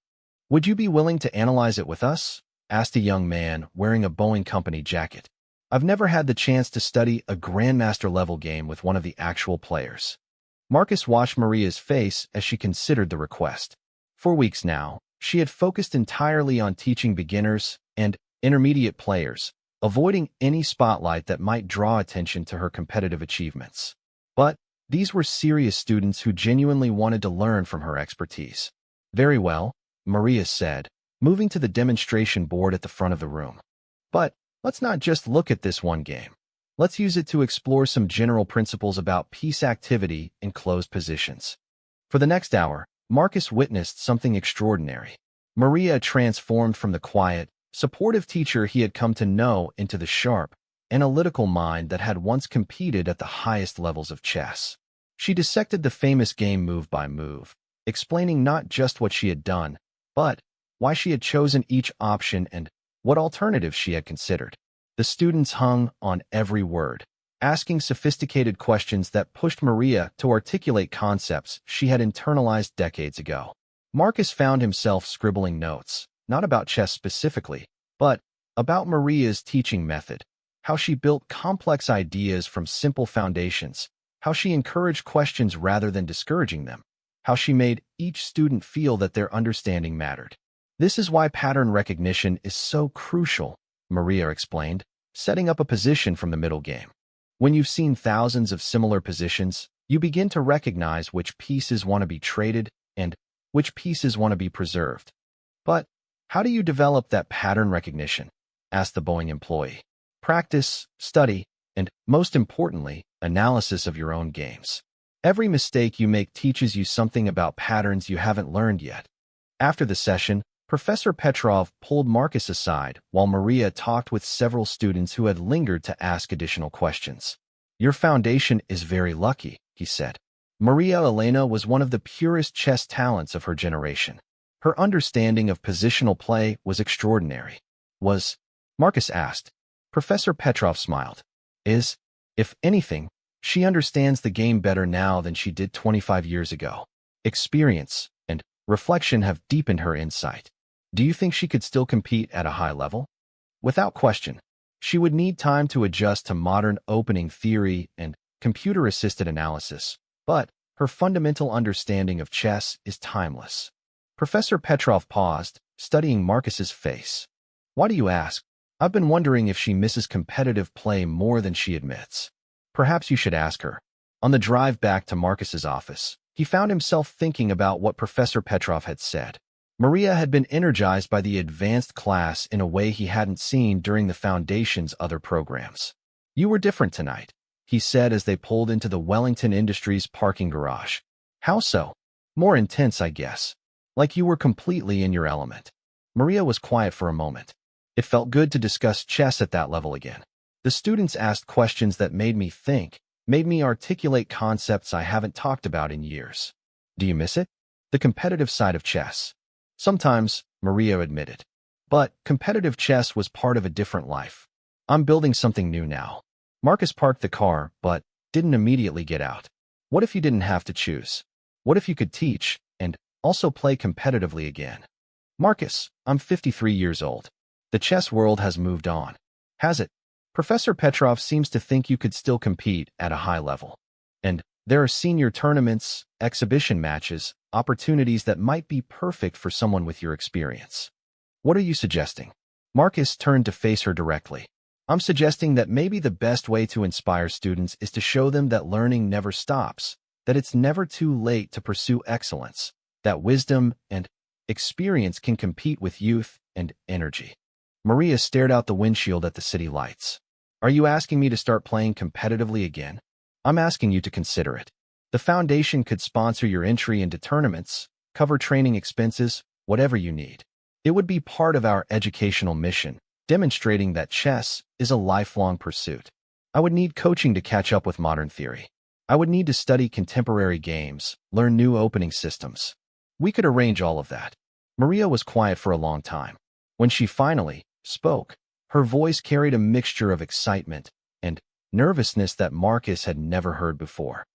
"Would you be willing to analyze it with us?" asked a young man wearing a Boeing Company jacket. "I've never had the chance to study a Grandmaster-level game with one of the actual players." Marcus watched Maria's face as she considered the request. For weeks now, she had focused entirely on teaching beginners and intermediate players, avoiding any spotlight that might draw attention to her competitive achievements. But these were serious students who genuinely wanted to learn from her expertise. "Very well," Maria said, moving to the demonstration board at the front of the room. "But let's not just look at this one game. Let's use it to explore some general principles about piece activity in closed positions." For the next hour, Marcus witnessed something extraordinary. Maria transformed from the quiet, supportive teacher he had come to know into the sharp, analytical mind that had once competed at the highest levels of chess. She dissected the famous game move by move, explaining not just what she had done, but why she had chosen each option and what alternatives she had considered. The students hung on every word, asking sophisticated questions that pushed Maria to articulate concepts she had internalized decades ago. Marcus found himself scribbling notes, not about chess specifically, but about Maria's teaching method, how she built complex ideas from simple foundations, how she encouraged questions rather than discouraging them, how she made each student feel that their understanding mattered. "This is why pattern recognition is so crucial," Maria explained, setting up a position from the middle game. "When you've seen thousands of similar positions, you begin to recognize which pieces want to be traded and which pieces want to be preserved." "But how do you develop that pattern recognition?" asked the Boeing employee. "Practice, study, and, most importantly, analysis of your own games. Every mistake you make teaches you something about patterns you haven't learned yet." After the session, Professor Petrov pulled Marcus aside while Maria talked with several students who had lingered to ask additional questions. "Your foundation is very lucky," he said. Maria Elena was one of the purest chess talents of her generation. Her understanding of positional play was extraordinary. "Was?" Marcus asked. Professor Petrov smiled. If anything, she understands the game better now than she did 25 years ago. Experience and reflection have deepened her insight." "Do you think she could still compete at a high level?" "Without question. She would need time to adjust to modern opening theory and computer-assisted analysis, but her fundamental understanding of chess is timeless." Professor Petrov paused, studying Marcus's face. "Why do you ask?" "I've been wondering if she misses competitive play more than she admits." "Perhaps you should ask her." On the drive back to Marcus's office, he found himself thinking about what Professor Petrov had said. Maria had been energized by the advanced class in a way he hadn't seen during the Foundation's other programs. "You were different tonight," he said as they pulled into the Wellington Industries parking garage. "How so?" "More intense, I guess. Like you were completely in your element." Maria was quiet for a moment. It felt good to discuss chess at that level again. "The students asked questions that made me think, made me articulate concepts I haven't talked about in years." "Do you miss it?" "The competitive side of chess." "Sometimes," Maria admitted. "But competitive chess was part of a different life. I'm building something new now." Marcus parked the car, but didn't immediately get out. "What if you didn't have to choose? What if you could teach and also play competitively again?" "Marcus, I'm 53 years old. The chess world has moved on." "Has it?" "Professor Petrov seems to think you could still compete at a high level. And there are senior tournaments, exhibition matches, opportunities that might be perfect for someone with your experience." "What are you suggesting?" Marcus turned to face her directly. "I'm suggesting that maybe the best way to inspire students is to show them that learning never stops, that it's never too late to pursue excellence, that wisdom and experience can compete with youth and energy." Maria stared out the windshield at the city lights. "Are you asking me to start playing competitively again?" "I'm asking you to consider it. The Foundation could sponsor your entry into tournaments, cover training expenses, whatever you need. It would be part of our educational mission, demonstrating that chess is a lifelong pursuit. I would need coaching to catch up with modern theory. I would need to study contemporary games, learn new opening systems. We could arrange all of that." Maria was quiet for a long time. When she finally spoke, her voice carried a mixture of excitement and nervousness that Marcus had never heard before.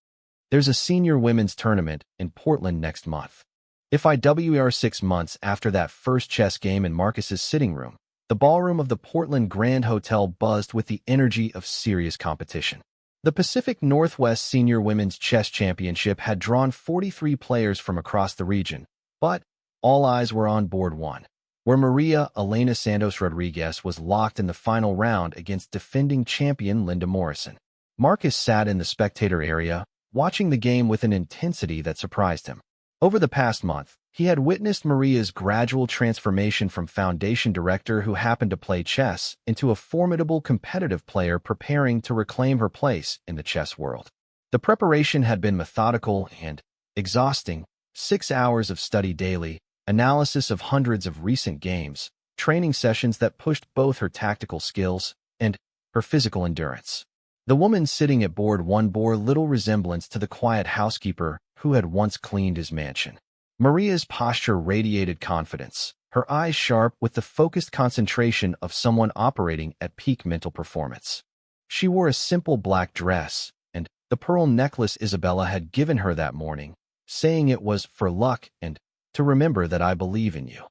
There's a senior women's tournament in Portland next month. If I were 6 months after that first chess game in Marcus's sitting room, the ballroom of the Portland Grand Hotel buzzed with the energy of serious competition. The Pacific Northwest Senior Women's Chess Championship had drawn 43 players from across the region, but all eyes were on board one, where Maria Elena Santos Rodriguez was locked in the final round against defending champion Linda Morrison. Marcus sat in the spectator area, watching the game with an intensity that surprised him. Over the past month, he had witnessed Maria's gradual transformation from foundation director who happened to play chess into a formidable competitive player preparing to reclaim her place in the chess world. The preparation had been methodical and exhausting: 6 hours of study daily, analysis of hundreds of recent games, training sessions that pushed both her tactical skills and her physical endurance. The woman sitting at board one bore little resemblance to the quiet housekeeper who had once cleaned his mansion. Maria's posture radiated confidence, her eyes sharp with the focused concentration of someone operating at peak mental performance. She wore a simple black dress and the pearl necklace Isabella had given her that morning, saying it was for luck and to remember that I believe in you.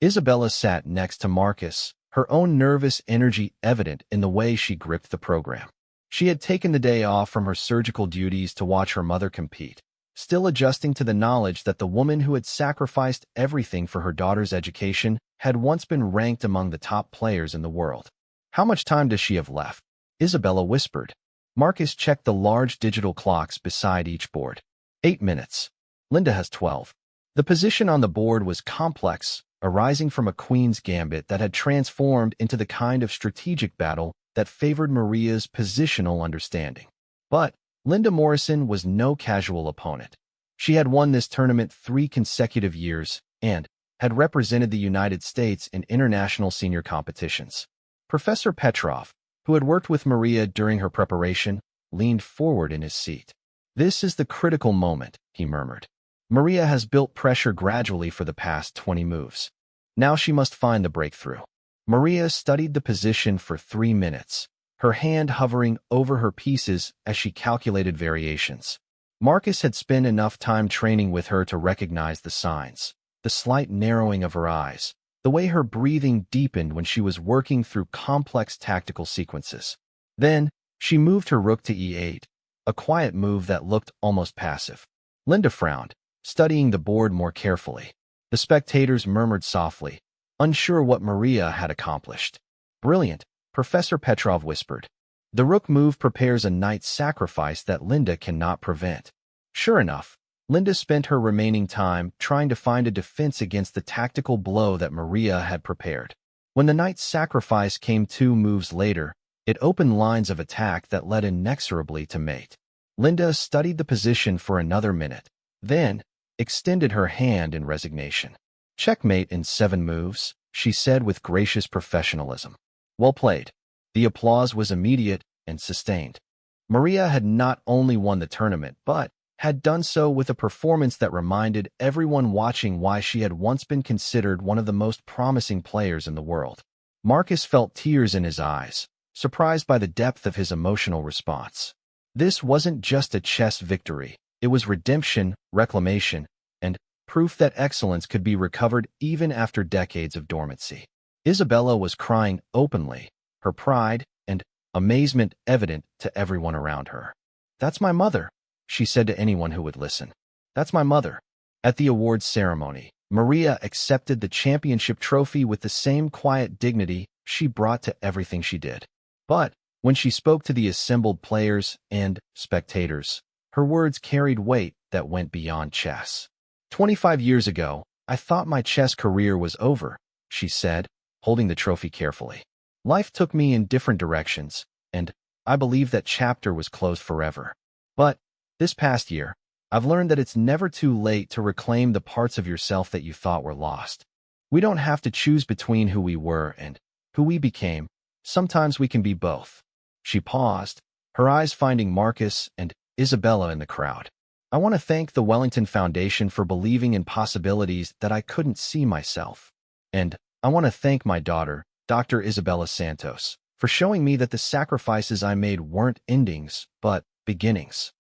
Isabella sat next to Marcus, her own nervous energy evident in the way she gripped the program. She had taken the day off from her surgical duties to watch her mother compete, still adjusting to the knowledge that the woman who had sacrificed everything for her daughter's education had once been ranked among the top players in the world. How much time does she have left? Isabella whispered. Marcus checked the large digital clocks beside each board. 8 minutes. Linda has 12. The position on the board was complex, arising from a queen's gambit that had transformed into the kind of strategic battle that favored Maria's positional understanding. But Linda Morrison was no casual opponent. She had won this tournament 3 consecutive years and had represented the United States in international senior competitions. Professor Petrov, who had worked with Maria during her preparation, leaned forward in his seat. "This is the critical moment," he murmured. "Maria has built pressure gradually for the past 20 moves. Now she must find the breakthrough." Maria studied the position for 3 minutes, her hand hovering over her pieces as she calculated variations. Marcus had spent enough time training with her to recognize the signs: the slight narrowing of her eyes, the way her breathing deepened when she was working through complex tactical sequences. Then, she moved her rook to e8, a quiet move that looked almost passive. Linda frowned, studying the board more carefully. The spectators murmured softly, unsure what Maria had accomplished. "Brilliant," Professor Petrov whispered. "The rook move prepares a knight's sacrifice that Linda cannot prevent." Sure enough, Linda spent her remaining time trying to find a defense against the tactical blow that Maria had prepared. When the knight's sacrifice came 2 moves later, it opened lines of attack that led inexorably to mate. Linda studied the position for another minute, then extended her hand in resignation. "Checkmate in 7 moves," she said with gracious professionalism. "Well played." The applause was immediate and sustained. Maria had not only won the tournament, but had done so with a performance that reminded everyone watching why she had once been considered one of the most promising players in the world. Marcus felt tears in his eyes, surprised by the depth of his emotional response. This wasn't just a chess victory. It was redemption, reclamation, and proof that excellence could be recovered even after decades of dormancy. Isabella was crying openly, her pride and amazement evident to everyone around her. "That's my mother," she said to anyone who would listen. "That's my mother." At the awards ceremony, Maria accepted the championship trophy with the same quiet dignity she brought to everything she did. But when she spoke to the assembled players and spectators, her words carried weight that went beyond chess. 25 years ago, I thought my chess career was over," she said, holding the trophy carefully. "Life took me in different directions, and I believed that chapter was closed forever. But this past year, I've learned that it's never too late to reclaim the parts of yourself that you thought were lost. We don't have to choose between who we were and who we became. Sometimes we can be both." She paused, her eyes finding Marcus and Isabella in the crowd. "I want to thank the Wellington Foundation for believing in possibilities that I couldn't see myself. And I want to thank my daughter, Dr. Isabella Santos, for showing me that the sacrifices I made weren't endings, but beginnings."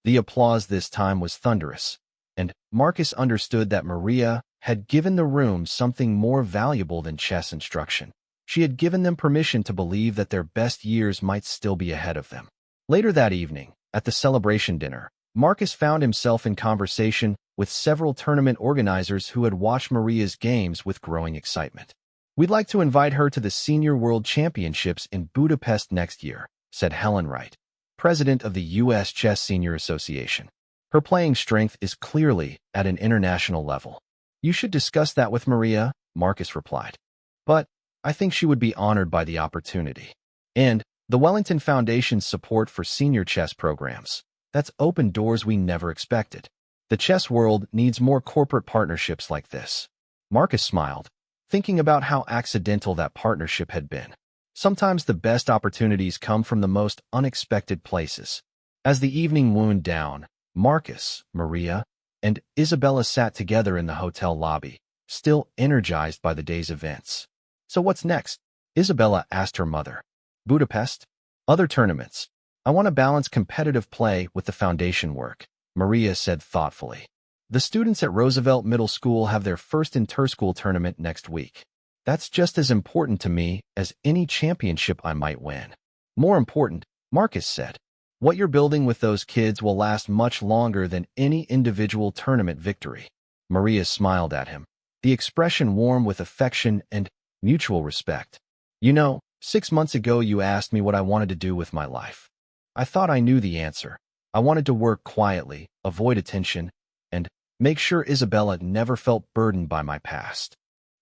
The applause this time was thunderous, and Marcus understood that Maria had given the room something more valuable than chess instruction. She had given them permission to believe that their best years might still be ahead of them. Later that evening, at the celebration dinner, Marcus found himself in conversation with several tournament organizers who had watched Maria's games with growing excitement. "We'd like to invite her to the Senior World Championships in Budapest next year," said Helen Wright, president of the U.S. Chess Senior Association. "Her playing strength is clearly at an international level." "You should discuss that with Maria," Marcus replied. "But I think she would be honored by the opportunity." And the Wellington Foundation's support for senior chess programs. That's opened doors we never expected. The chess world needs more corporate partnerships like this. Marcus smiled, thinking about how accidental that partnership had been. Sometimes the best opportunities come from the most unexpected places. As the evening wound down, Marcus, Maria, and Isabella sat together in the hotel lobby, still energized by the day's events. "So what's next?" Isabella asked her mother. "Budapest? Other tournaments. I want to balance competitive play with the foundation work," Maria said thoughtfully. "The students at Roosevelt Middle School have their first inter-school tournament next week. That's just as important to me as any championship I might win." "More important," Marcus said. "What you're building with those kids will last much longer than any individual tournament victory." Maria smiled at him, the expression warm with affection and mutual respect. "You know, 6 months ago you asked me what I wanted to do with my life. I thought I knew the answer. I wanted to work quietly, avoid attention, and make sure Isabella never felt burdened by my past.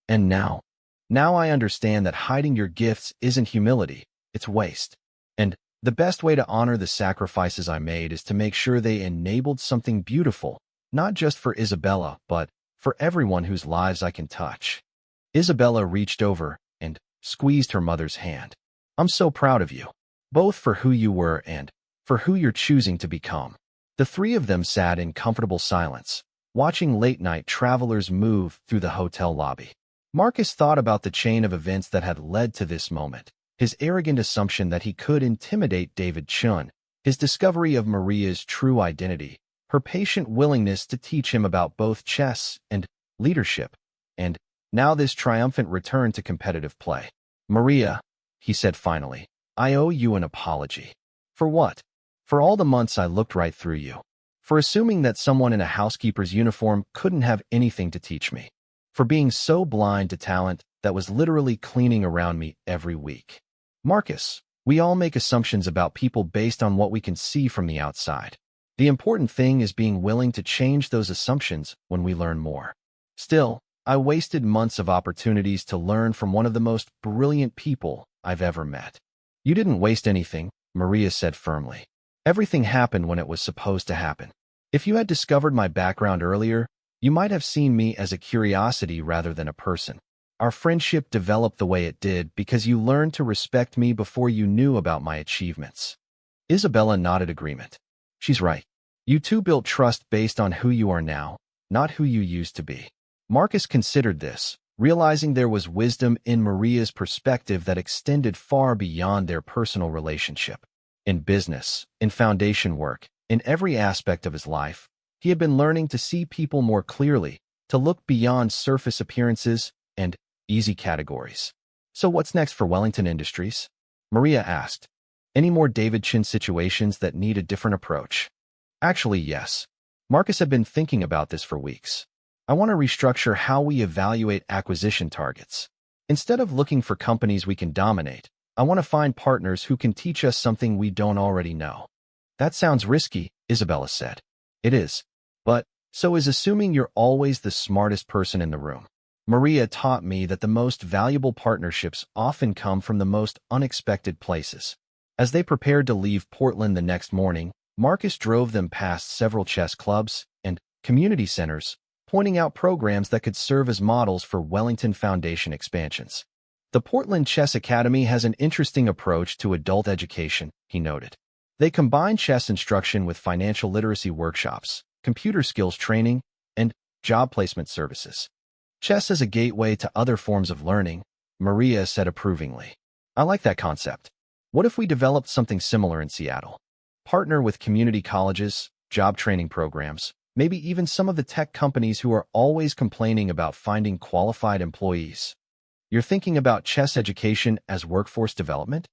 And now I understand that hiding your gifts isn't humility, it's waste. And the best way to honor the sacrifices I made is to make sure they enabled something beautiful, not just for Isabella, but for everyone whose lives I can touch." Isabella reached over and squeezed her mother's hand. "I'm so proud of you, both for who you were and for who you're choosing to become." The three of them sat in comfortable silence, watching late-night travelers move through the hotel lobby. Marcus thought about the chain of events that had led to this moment, his arrogant assumption that he could intimidate David Chun, his discovery of Maria's true identity, her patient willingness to teach him about both chess and leadership, and now this triumphant return to competitive play. "Maria," he said finally, "I owe you an apology." "For what?" "For all the months I looked right through you. For assuming that someone in a housekeeper's uniform couldn't have anything to teach me. For being so blind to talent that was literally cleaning around me every week." "Marcus, we all make assumptions about people based on what we can see from the outside. The important thing is being willing to change those assumptions when we learn more. Still, I wasted months of opportunities to learn from one of the most brilliant people I've ever met." "You didn't waste anything," Maria said firmly. "Everything happened when it was supposed to happen. If you had discovered my background earlier, you might have seen me as a curiosity rather than a person. Our friendship developed the way it did because you learned to respect me before you knew about my achievements." Isabella nodded agreement. "She's right. You two built trust based on who you are now, not who you used to be." Marcus considered this, realizing there was wisdom in Maria's perspective that extended far beyond their personal relationship. In business, in foundation work, in every aspect of his life, he had been learning to see people more clearly, to look beyond surface appearances and easy categories. "So what's next for Wellington Industries?" Maria asked. "Any more David Chin situations that need a different approach?" "Actually, yes. Marcus had been thinking about this for weeks. I want to restructure how we evaluate acquisition targets. Instead of looking for companies we can dominate, I want to find partners who can teach us something we don't already know." "That sounds risky," Isabella said. "It is. But so is assuming you're always the smartest person in the room. Maria taught me that the most valuable partnerships often come from the most unexpected places." As they prepared to leave Portland the next morning, Marcus drove them past several chess clubs and community centers, pointing out programs that could serve as models for Wellington Foundation expansions. "The Portland Chess Academy has an interesting approach to adult education," he noted. "They combine chess instruction with financial literacy workshops, computer skills training, and job placement services. Chess as a gateway to other forms of learning," Maria said approvingly. "I like that concept. What if we developed something similar in Seattle? Partner with community colleges, job training programs, maybe even some of the tech companies who are always complaining about finding qualified employees. You're thinking about chess education as workforce development?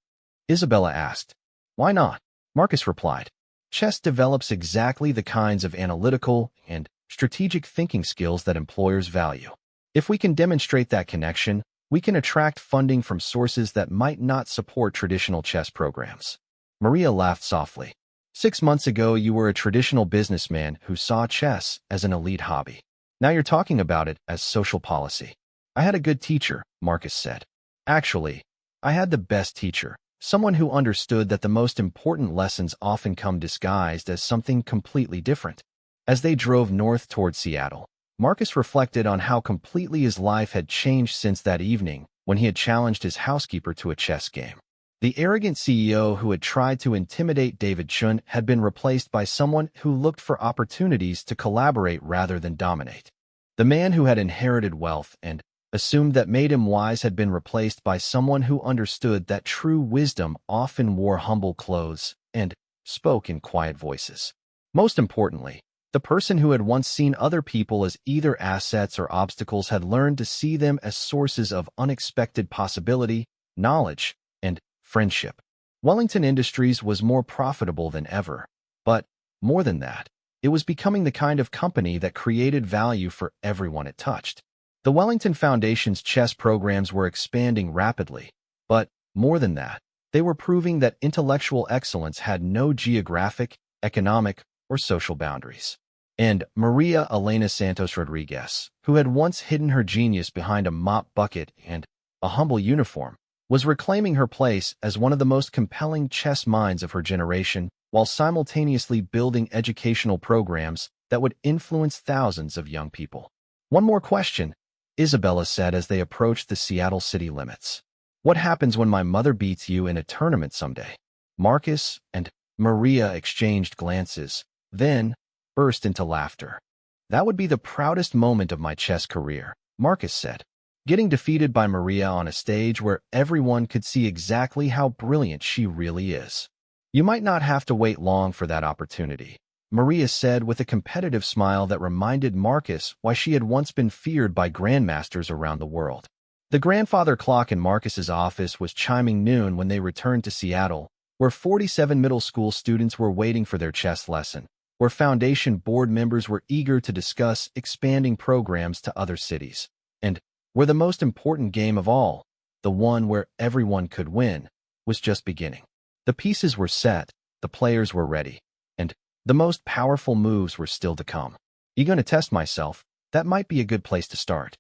Isabella asked. Why not? Marcus replied. Chess develops exactly the kinds of analytical and strategic thinking skills that employers value. If we can demonstrate that connection, we can attract funding from sources that might not support traditional chess programs. Maria laughed softly. 6 months ago, you were a traditional businessman who saw chess as an elite hobby. Now you're talking about it as social policy. I had a good teacher, Marcus said. Actually, I had the best teacher, someone who understood that the most important lessons often come disguised as something completely different. As they drove north toward Seattle, Marcus reflected on how completely his life had changed since that evening when he had challenged his housekeeper to a chess game. The arrogant CEO who had tried to intimidate David Chun had been replaced by someone who looked for opportunities to collaborate rather than dominate. The man who had inherited wealth and assumed that made him wise had been replaced by someone who understood that true wisdom often wore humble clothes and spoke in quiet voices. Most importantly, the person who had once seen other people as either assets or obstacles had learned to see them as sources of unexpected possibility, knowledge, and friendship. Wellington Industries was more profitable than ever, but more than that, it was becoming the kind of company that created value for everyone it touched. The Wellington Foundation's chess programs were expanding rapidly, but more than that, they were proving that intellectual excellence had no geographic, economic, or social boundaries. And Maria Elena Santos Rodriguez, who had once hidden her genius behind a mop bucket and a humble uniform, was reclaiming her place as one of the most compelling chess minds of her generation while simultaneously building educational programs that would influence thousands of young people. One more question, Isabella said as they approached the Seattle city limits. What happens when my mother beats you in a tournament someday? Marcus and Maria exchanged glances, then burst into laughter. That would be the proudest moment of my chess career, Marcus said. Getting defeated by Maria on a stage where everyone could see exactly how brilliant she really is. You might not have to wait long for that opportunity, Maria said with a competitive smile that reminded Marcus why she had once been feared by grandmasters around the world. The grandfather clock in Marcus's office was chiming noon when they returned to Seattle, where 47 middle school students were waiting for their chess lesson, where Foundation board members were eager to discuss expanding programs to other cities, and where the most important game of all, the one where everyone could win, was just beginning. The pieces were set, the players were ready, and the most powerful moves were still to come. You gonna test myself? That might be a good place to start.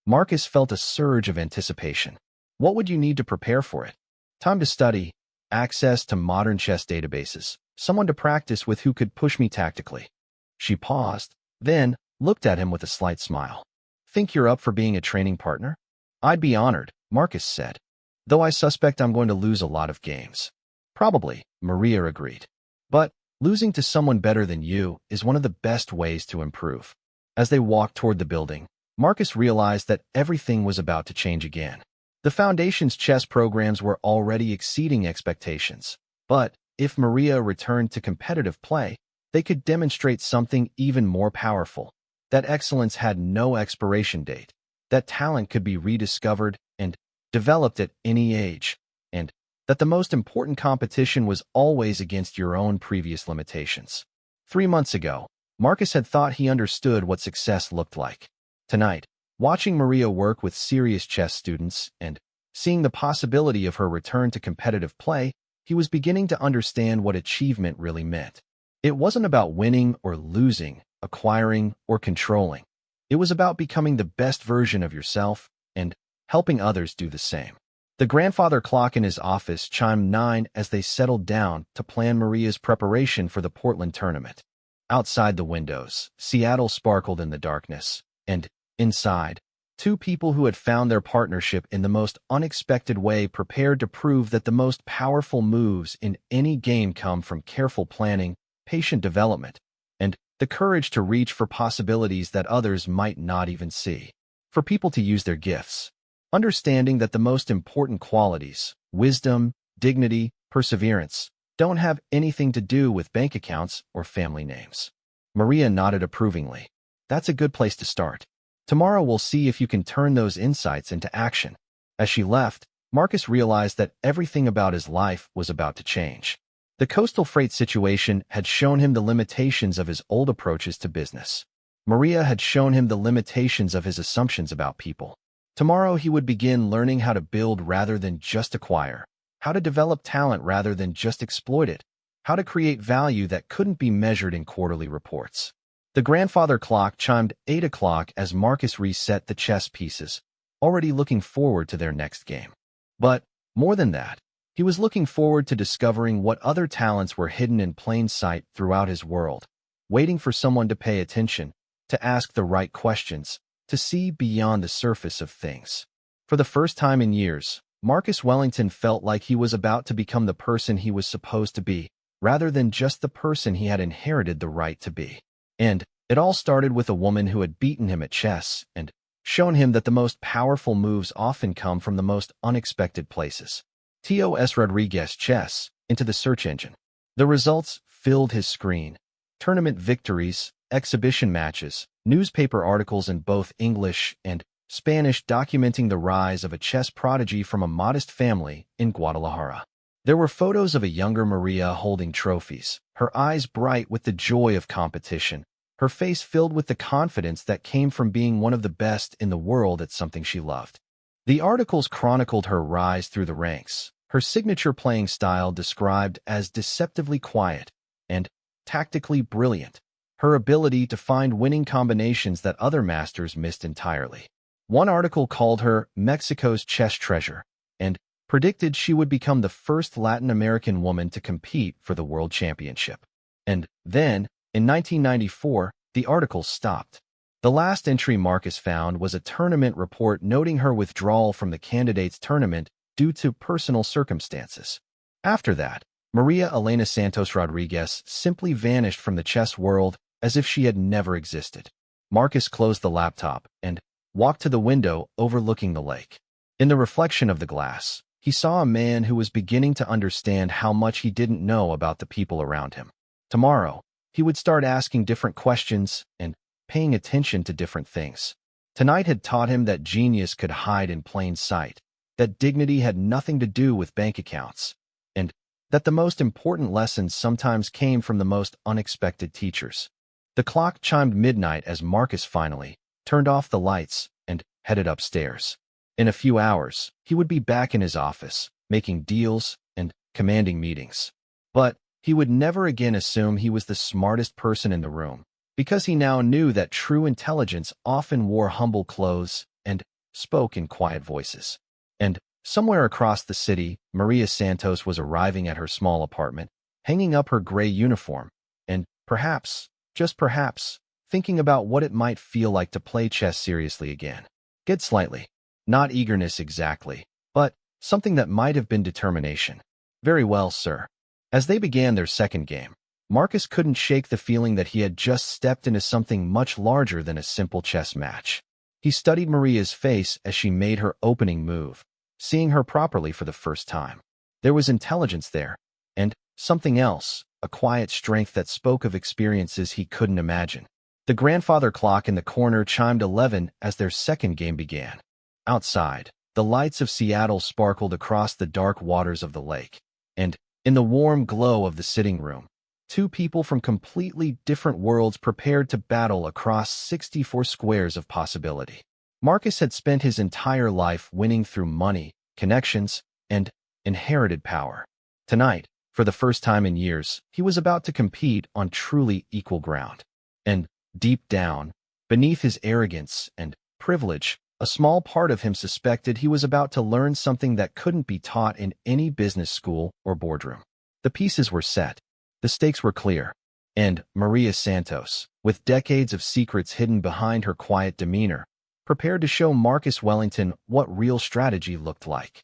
Marcus felt a surge of anticipation. What would you need to prepare for it? Time to study, access to modern chess databases, someone to practice with who could push me tactically. She paused, then looked at him with a slight smile. Think you're up for being a training partner? I'd be honored, Marcus said, though I suspect I'm going to lose a lot of games. Probably, Maria agreed. But losing to someone better than you is one of the best ways to improve. As they walked toward the building, Marcus realized that everything was about to change again. The Foundation's chess programs were already exceeding expectations, but if Maria returned to competitive play, they could demonstrate something even more powerful. That excellence had no expiration date, that talent could be rediscovered and developed at any age, and that the most important competition was always against your own previous limitations. 3 months ago, Marcus had thought he understood what success looked like. Tonight, watching Maria work with serious chess students and seeing the possibility of her return to competitive play, he was beginning to understand what achievement really meant. It wasn't about winning or losing, acquiring or controlling. It was about becoming the best version of yourself and helping others do the same. The grandfather clock in his office chimed 9 as they settled down to plan Maria's preparation for the Portland tournament. Outside the windows, Seattle sparkled in the darkness, and inside, two people who had found their partnership in the most unexpected way prepared to prove that the most powerful moves in any game come from careful planning, patient development, and the courage to reach for possibilities that others might not even see. For people to use their gifts. Understanding that the most important qualities, wisdom, dignity, perseverance, don't have anything to do with bank accounts or family names. Maria nodded approvingly. That's a good place to start. Tomorrow we'll see if you can turn those insights into action. As she left, Marcus realized that everything about his life was about to change. The coastal freight situation had shown him the limitations of his old approaches to business. Maria had shown him the limitations of his assumptions about people. Tomorrow he would begin learning how to build rather than just acquire, how to develop talent rather than just exploit it, how to create value that couldn't be measured in quarterly reports. The grandfather clock chimed 8 o'clock as Marcus reset the chess pieces, already looking forward to their next game. But, more than that, he was looking forward to discovering what other talents were hidden in plain sight throughout his world, waiting for someone to pay attention, to ask the right questions, to see beyond the surface of things. For the first time in years, Marcus Wellington felt like he was about to become the person he was supposed to be, rather than just the person he had inherited the right to be. And it all started with a woman who had beaten him at chess and shown him that the most powerful moves often come from the most unexpected places. T.O.S. Rodriguez chess into the search engine. The results filled his screen. Tournament victories, exhibition matches, newspaper articles in both English and Spanish documenting the rise of a chess prodigy from a modest family in Guadalajara. There were photos of a younger Maria holding trophies, her eyes bright with the joy of competition, her face filled with the confidence that came from being one of the best in the world at something she loved. The articles chronicled her rise through the ranks, her signature playing style described as deceptively quiet and tactically brilliant, her ability to find winning combinations that other masters missed entirely. One article called her Mexico's chess treasure and predicted she would become the first Latin American woman to compete for the World Championship. And then, in 1994, the article stopped. The last entry Marcus found was a tournament report noting her withdrawal from the candidates tournament due to personal circumstances. After that, Maria Elena Santos Rodriguez simply vanished from the chess world as if she had never existed. Marcus closed the laptop and walked to the window overlooking the lake. In the reflection of the glass, he saw a man who was beginning to understand how much he didn't know about the people around him. Tomorrow, he would start asking different questions and paying attention to different things. Tonight had taught him that genius could hide in plain sight, that dignity had nothing to do with bank accounts, and that the most important lessons sometimes came from the most unexpected teachers. The clock chimed midnight as Marcus finally turned off the lights and headed upstairs. In a few hours, he would be back in his office, making deals and commanding meetings. But he would never again assume he was the smartest person in the room, because he now knew that true intelligence often wore humble clothes and spoke in quiet voices. And somewhere across the city, Maria Santos was arriving at her small apartment, hanging up her gray uniform, and perhaps, just perhaps, thinking about what it might feel like to play chess seriously again. Get slightly. Not eagerness exactly, but something that might have been determination. Very well, sir. As they began their second game, Marcus couldn't shake the feeling that he had just stepped into something much larger than a simple chess match. He studied Maria's face as she made her opening move, seeing her properly for the first time. There was intelligence there, and something else, a quiet strength that spoke of experiences he couldn't imagine. The grandfather clock in the corner chimed 11 as their second game began. Outside, the lights of Seattle sparkled across the dark waters of the lake, and, in the warm glow of the sitting room, two people from completely different worlds prepared to battle across 64 squares of possibility. Marcus had spent his entire life winning through money, connections, and inherited power. Tonight, for the first time in years, he was about to compete on truly equal ground. And, deep down, beneath his arrogance and privilege, a small part of him suspected he was about to learn something that couldn't be taught in any business school or boardroom. The pieces were set. The stakes were clear. And Maria Santos, with decades of secrets hidden behind her quiet demeanor, prepared to show Marcus Wellington what real strategy looked like.